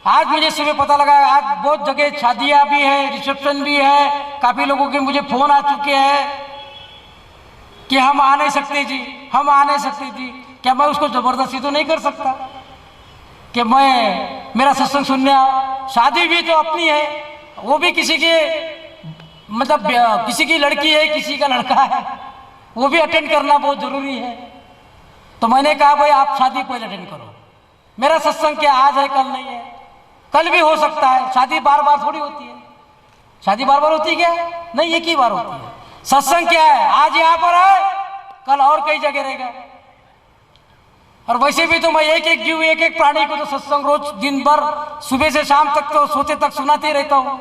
आज मुझे सुबह पता लगा, आज बहुत जगह शादियां भी है, रिसेप्शन भी है, काफी लोगों के मुझे फोन आ चुके हैं कि हम आ नहीं सकते जी, हम आ नहीं सकते जी। क्या मैं उसको जबरदस्ती तो नहीं कर सकता कि मैं मेरा सत्संग सुनने आओ? शादी भी तो अपनी है, वो भी किसी के, मतलब किसी की लड़की है, किसी का लड़का है, वो भी अटेंड करना बहुत जरूरी है। तो मैंने कहा भाई आप शादी पहले अटेंड करो, मेरा सत्संग क्या आज है कल नहीं है, कल भी हो सकता है। शादी बार बार थोड़ी होती है, शादी बार बार होती है क्या? नहीं, एक ही बार होती है। सत्संग क्या है, आज यहाँ पर है, कल और कई जगह रहेगा। और वैसे भी तो मैं एक जीव, एक प्राणी को तो सत्संग रोज दिन भर सुबह से शाम तक तो सोते तक सुनाते रहता हूँ।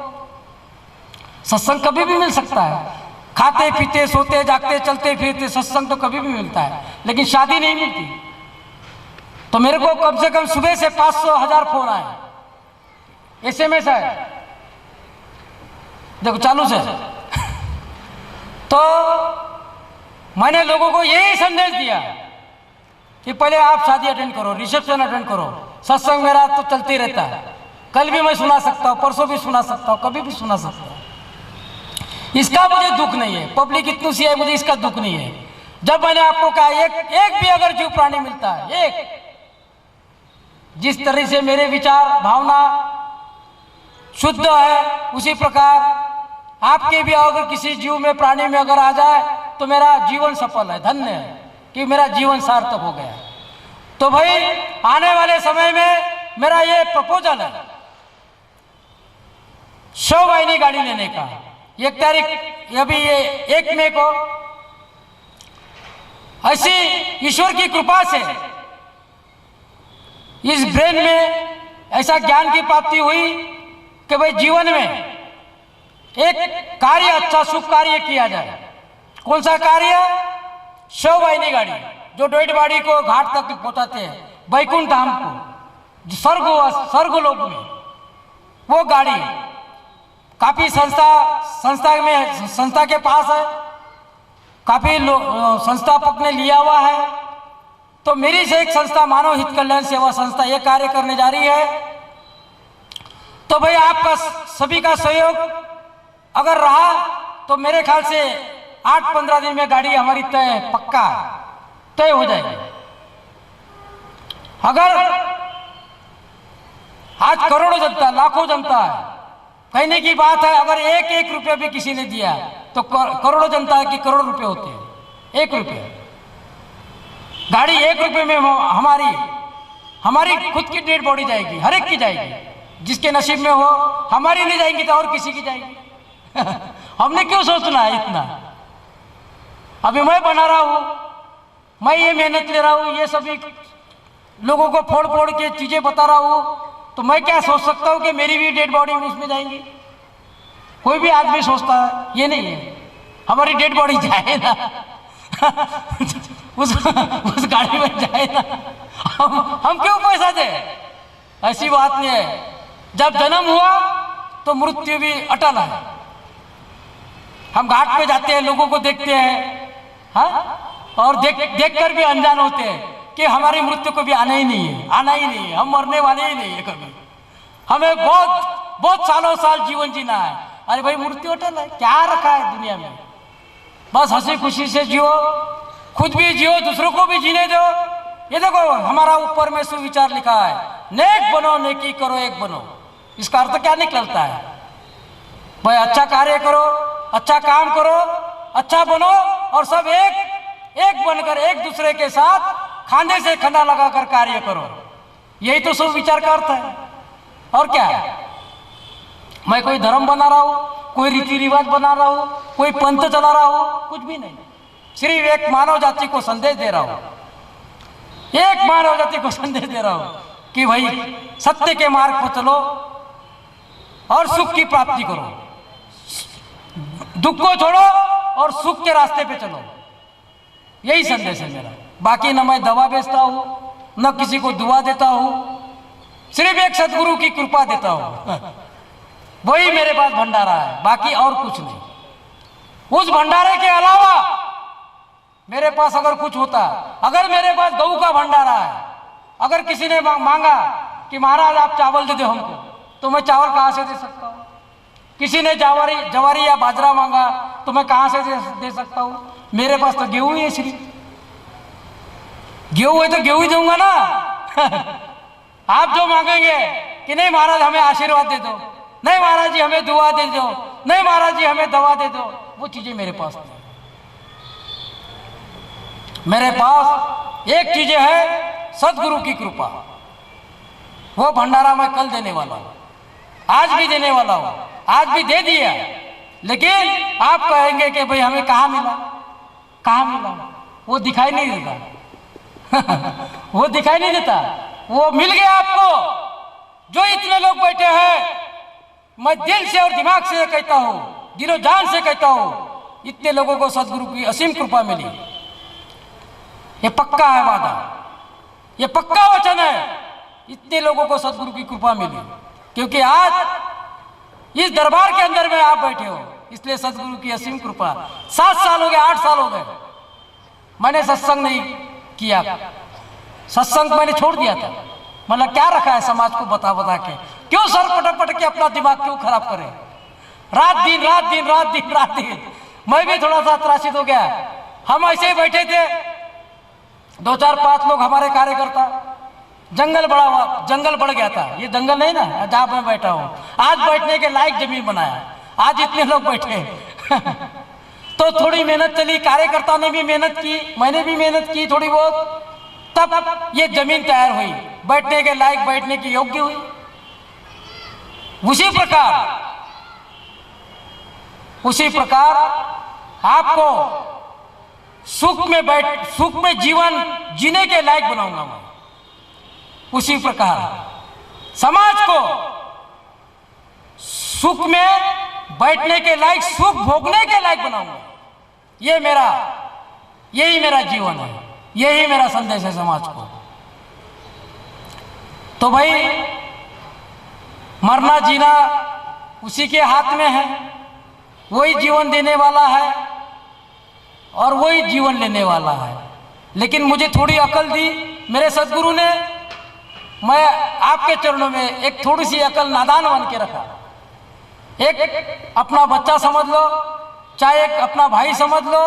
सत्संग कभी भी मिल सकता है, खाते पीते सोते जागते चलते फिरते सत्संग तो कभी भी मिलता है, लेकिन शादी नहीं मिलती। तो मेरे को कम से कम सुबह से 500-1000 फोन आए, SMS है, देखो चालू से। तो मैंने लोगों को यही संदेश दिया कि पहले आप शादी अटेंड करो, रिसेप्शन अटेंड करो, सत्संग मेरा तो चलते रहता है, कल भी मैं सुना सकता हूँ, परसों भी सुना सकता हूँ, कभी भी सुना सकता हूँ। इसका मुझे दुख नहीं है, पब्लिक इतनी सी है, मुझे इसका दुख नहीं है। जब मैंने आपको कहा एक भी अगर जीव प्राणी मिलता है, एक, जिस तरह से मेरे विचार भावना शुद्ध है, उसी प्रकार आपके भी अगर किसी जीव में प्राणी में अगर आ जाए तो मेरा जीवन सफल है, धन्य है कि मेरा जीवन सार्थक हो गया। तो भाई आने वाले समय में मेरा ये प्रपोजल है, 100 वाहिनी गाड़ी लेने का। 1 तारीख अभी ये 1 मई को ऐसी ईश्वर की कृपा से इस ब्रेन में ऐसा ज्ञान की प्राप्ति हुई कि भाई जीवन में एक कार्य, अच्छा शुभ कार्य किया जाए। कौन सा कार्य? 100 वाहिनी गाड़ी, जो डेड बॉडी को घाट तक पहुंचाते हैं, वैकुंठ धाम को, स्वर्गलोक में, वो गाड़ी काफी संस्था के पास है, काफी संस्थापक ने लिया हुआ है। तो मेरी से एक संस्था मानव हित कल्याण सेवा संस्था ये कार्य करने जा रही है। तो भाई आपका सभी का सहयोग अगर रहा तो मेरे ख्याल से 8-15 दिन में गाड़ी हमारी पक्का तय हो जाएगी। अगर आज करोड़ों जनता, लाखों जनता है, कहने की बात है, अगर 1-1 रुपया भी किसी ने दिया तो करोड़ों जनता की करोड़ रुपए होते हैं। 1 रुपया गाड़ी, 1 रुपये में हमारी खुद की डेड बॉडी जाएगी, हर एक की जाएगी, जिसके नसीब में हो। हमारी नहीं जाएंगी तो और किसी की जाएगी। हमने क्यों सोचना है इतना? अभी मैं बना रहा हूं, मैं ये मेहनत ले रहा हूं, ये सभी लोगों को फोड़ फोड़ के चीजें बता रहा हूं, तो मैं क्या सोच सकता हूं कि मेरी भी डेड बॉडी उसमें जाएंगी? कोई भी आदमी सोचता है, ये नहीं है, हमारी डेड बॉडी जाए ना उस गाड़ी में जाए ना, हम क्यों पैसा दे? ऐसी बात नहीं है। जब जन्म हुआ तो मृत्यु भी अटल है। हम घाट पे जाते हैं, लोगों को देखते हैं, हाँ, और देख कर भी अनजान होते हैं कि हमारी मृत्यु को भी आना ही नहीं है, आना ही नहीं है, हम मरने वाले ही नहीं है कभी। हमें बहुत सालों साल जीवन जीना है। अरे भाई मृत्यु अटल है, क्या रखा है दुनिया में? बस हंसी खुशी से जियो, खुद भी जियो, दूसरों को भी जीने दो। ये देखो हमारा ऊपर में सुविचार लिखा है, नेक बनो, नेकी करो, एक बनो। इसका अर्थ क्या निकलता है भाई? अच्छा कार्य करो, अच्छा काम करो, अच्छा बनो और सब एक बनकर एक दूसरे के साथ खांधे से खांधा लगाकर कार्य करो। यही तो सब विचार का अर्थ है। और क्या है? मैं कोई धर्म बना रहा हूं, कोई रीति रिवाज बना रहा हूं, कोई पंथ चला रहा हूं, कुछ भी नहीं। सिर्फ एक मानव जाति को संदेश दे रहा हूं, एक मानव जाति को संदेश दे रहा हूं कि भाई सत्य के मार्ग पर चलो और सुख की प्राप्ति करो, दुख को छोड़ो और सुख के रास्ते पे चलो। यही संदेश है मेरा। बाकी न मैं दवा बेचता हूं, न किसी को दुआ देता हूं, सिर्फ एक सदगुरु की कृपा देता हूं। वही मेरे पास भंडारा है, बाकी और कुछ नहीं। उस भंडारे के अलावा मेरे पास अगर कुछ होता, अगर मेरे पास गऊ का भंडारा है, अगर किसी ने मांगा कि महाराज आप चावल दे दो हमको, तो मैं चावल कहां से दे सकता हूं? किसी ने जवारी या बाजरा मांगा तो मैं कहां से दे सकता हूं? मेरे पास तो गेहूं ही है। सिर्फ गेहूं है तो गेहूं ही दूंगा ना। आप जो मांगेंगे कि नहीं महाराज हमें आशीर्वाद दे दो, नहीं महाराज जी हमें दुआ दे दो, नहीं महाराज जी हमें दवा दे दो, वो चीजें मेरे पास नहीं। मेरे पास एक चीज है, सदगुरु की कृपा। वो भंडारा मैं कल देने वाला हूं, आज भी देने वाला हूं, आज भी दे दिया। लेकिन आप कहेंगे कि भाई हमें कहां मिला, कहां मिला? वो दिखाई नहीं देता। वो दिखाई नहीं देता, वो मिल गया आपको। जो इतने लोग बैठे हैं, मैं दिल से और दिमाग से कहता हूं, दिलो जान से कहता हूं, इतने लोगों को सदगुरु की असीम कृपा मिली। ये पक्का है वादा, ये पक्का वचन है। इतने लोगों को सदगुरु की कृपा मिली क्योंकि आज इस दरबार के अंदर में आप बैठे हो, इसलिए सदगुरु की असीम कृपा। 7 साल हो गए, 8 साल हो गए, मैंने सत्संग नहीं किया। सत्संग मैंने छोड़ दिया था। मतलब क्या रखा है समाज को बता के? क्यों सर पटक पटक के अपना दिमाग क्यों खराब करे? रात दिन रात दिन रात दिन रात दिन। मैं भी थोड़ा सा त्रासित हो गया। हम ऐसे ही बैठे थे, 2 4 5 लोग हमारे कार्यकर्ता, जंगल बढ़ गया था। ये जंगल नहीं ना जहां मैं बैठा हूं, आज बैठने के लायक जमीन बनाया, आज इतने लोग बैठे। तो थोड़ी मेहनत चली, कार्यकर्ता ने भी मेहनत की, मैंने भी मेहनत की थोड़ी बहुत, तब ये जमीन तैयार हुई, बैठने के लायक, बैठने की योग्य हुई। उसी प्रकार आपको सुख में जीवन जीने के लायक बनाऊंगा मैं। उसी प्रकार समाज को सुख में बैठने के लायक, सुख भोगने के लायक बनाऊंगा। यही मेरा जीवन है, यही मेरा संदेश है समाज को। तो भाई मरना जीना उसी के हाथ में है, वही जीवन देने वाला है और वही जीवन लेने वाला है। लेकिन मुझे थोड़ी अकल दी मेरे सदगुरु ने। मैं आपके चरणों में एक थोड़ी सी अकल नादान बन के रखा। एक अपना बच्चा समझ लो, चाहे एक अपना भाई समझ लो,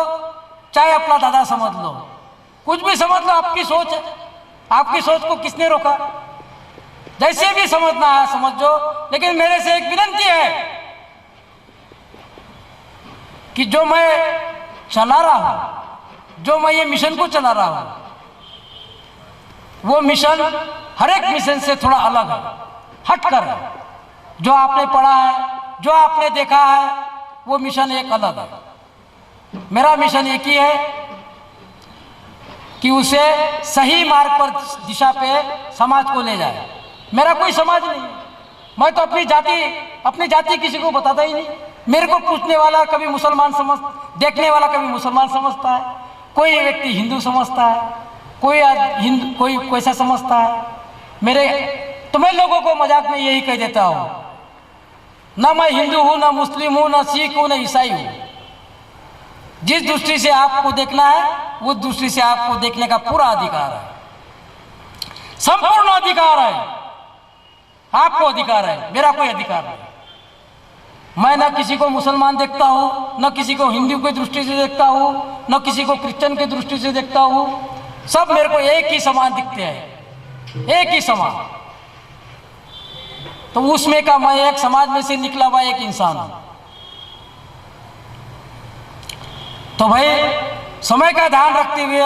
चाहे अपना दादा समझ लो, कुछ भी समझ लो, आपकी सोच है। आपकी सोच को किसने रोका? जैसे भी समझना है समझ लो। लेकिन मेरे से एक विनती है कि जो मैं चला रहा हूं, जो मैं ये मिशन को चला रहा हूं, वो मिशन हर एक मिशन से थोड़ा अलग है, हटकर है। जो आपने पढ़ा है, जो आपने देखा है, वो मिशन एक अलग है। मेरा मिशन एक ही है कि उसे सही मार्ग पर, दिशा पे समाज को ले जाए। मेरा कोई समाज नहीं है। मैं तो अपनी जाति किसी को बताता ही नहीं। मेरे को पूछने वाला कभी मुसलमान देखने वाला कभी मुसलमान समझता है, कोई व्यक्ति हिंदू समझता है, कोई कैसा समझता है। तो मैं लोगों को मजाक में यही कह देता हूं, ना मैं हिंदू हूं, ना मुस्लिम हूं, ना सिख हूं, ना ईसाई हूं। जिस दृष्टि से आपको देखना है, उस दृष्टि से आपको देखने का पूरा अधिकार है, संपूर्ण अधिकार है। आपको अधिकार है, मेरा कोई अधिकार नहीं। मैं ना किसी को मुसलमान देखता हूं, ना किसी को हिंदू की दृष्टि से देखता हूं, ना किसी को क्रिश्चियन की दृष्टि से देखता हूं। सब मेरे को एक ही समान दिखते हैं, एक ही समान। तो उसमें का मैं एक समाज में से निकला हुआ एक इंसान हूं। तो भाई समय का ध्यान रखते हुए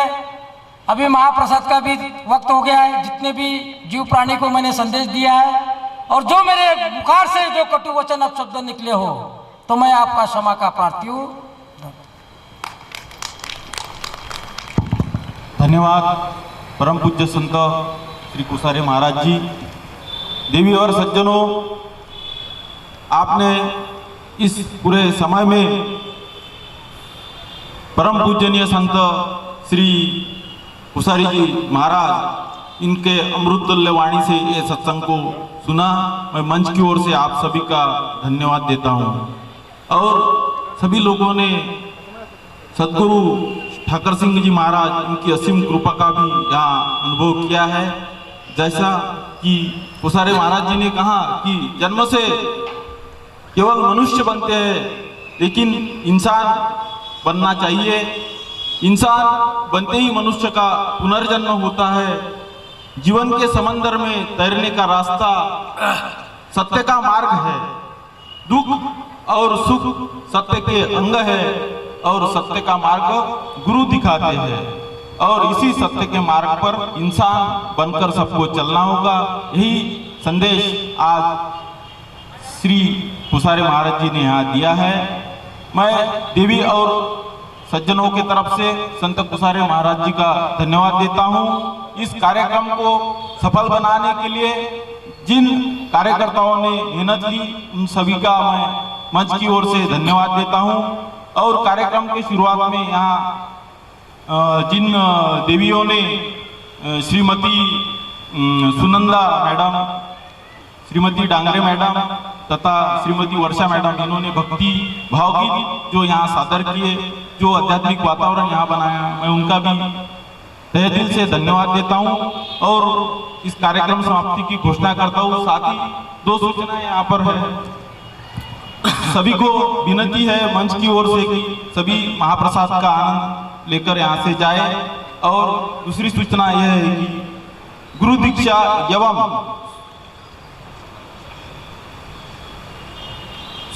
अभी महाप्रसाद का भी वक्त हो गया है। जितने भी जीव प्राणी को मैंने संदेश दिया है और जो मेरे मुखार से जो कटु वचन अपशब्द निकले हो तो मैं आपका क्षमा का प्रार्थी हूँ। धन्यवाद परम पूज्य संत श्री कुसारे महाराज जी। देवी और सज्जनों, आपने इस पूरे समय में परम पूजनीय संत श्री कुसारी जी महाराज इनके अमृततुल्य वाणी से ये सत्संग को सुना। मैं मंच की ओर से आप सभी का धन्यवाद देता हूँ। और सभी लोगों ने सद्गुरु ठाकर सिंह जी महाराज इनकी असीम कृपा का भी यहाँ अनुभव किया है। जैसा कि कुसारे महाराज जी ने कहा कि जन्म से केवल मनुष्य बनते हैं, लेकिन इंसान बनना चाहिए। इंसान बनते ही मनुष्य का पुनर्जन्म होता है। जीवन के समंदर में तैरने का रास्ता सत्य का मार्ग है। दुख और सुख सत्य के अंग है और सत्य का मार्ग गुरु दिखाते हैं। और इसी सत्य के मार्ग पर इंसान बनकर सबको चलना होगा। यही संदेश आज श्री कुसारे महाराज जी ने यहाँ दिया है। मैं देवी और सज्जनों की तरफ से संत कुसारे महाराज जी का धन्यवाद देता हूँ। इस कार्यक्रम को सफल बनाने के लिए जिन कार्यकर्ताओं ने मेहनत ली उन सभी का मैं मंच की ओर से धन्यवाद देता हूँ। और कार्यक्रम के शुरुआत में यहाँ जिन देवियों ने श्रीमती सुनंदा मैडम, श्रीमती डांगरे मैडम तथा श्रीमती वर्षा मैडम, इन्होंने भक्ति भावगीत जो यहाँ सादर किए, जो आध्यात्मिक वातावरण यहाँ बनाया, मैं उनका भी तहे दिल से धन्यवाद देता हूँ। और इस कार्यक्रम समाप्ति की घोषणा करता हूँ। साथ ही दो सूचनाएं यहाँ पर है। सभी को विनती है मंच की ओर से कि सभी महाप्रसाद का आनंद लेकर यहाँ से जाए। और दूसरी सूचना यह है कि गुरु दीक्षा एवं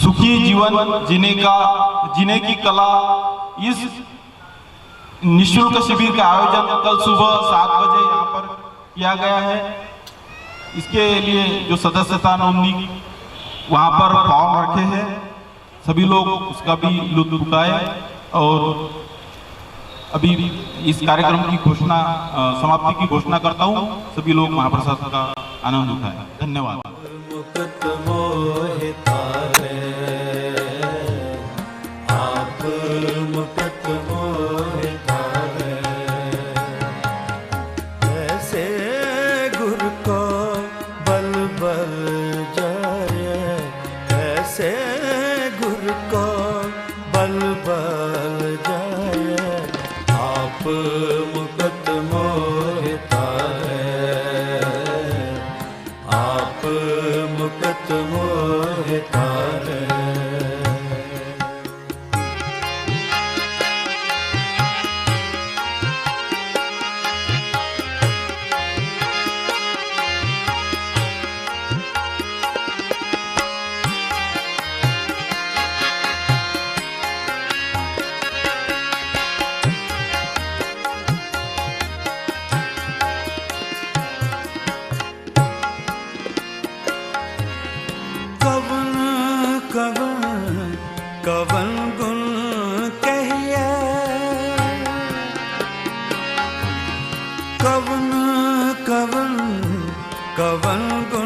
सुखी जीवन जीने की कला इस निःशुल्क शिविर का आयोजन कल सुबह 7 बजे यहाँ पर किया गया है। इसके लिए जो सदस्यता नोंदणी वहाँ पर फॉर्म रखे हैं, सभी लोग उसका भी लुत्फ उठाए। और अभी इस कार्यक्रम की घोषणा समाप्ति की घोषणा करता हूँ। सभी लोग महाप्रसाद का आनंद उठाए। धन्यवाद। कवन गुण कहिए, कवन गुण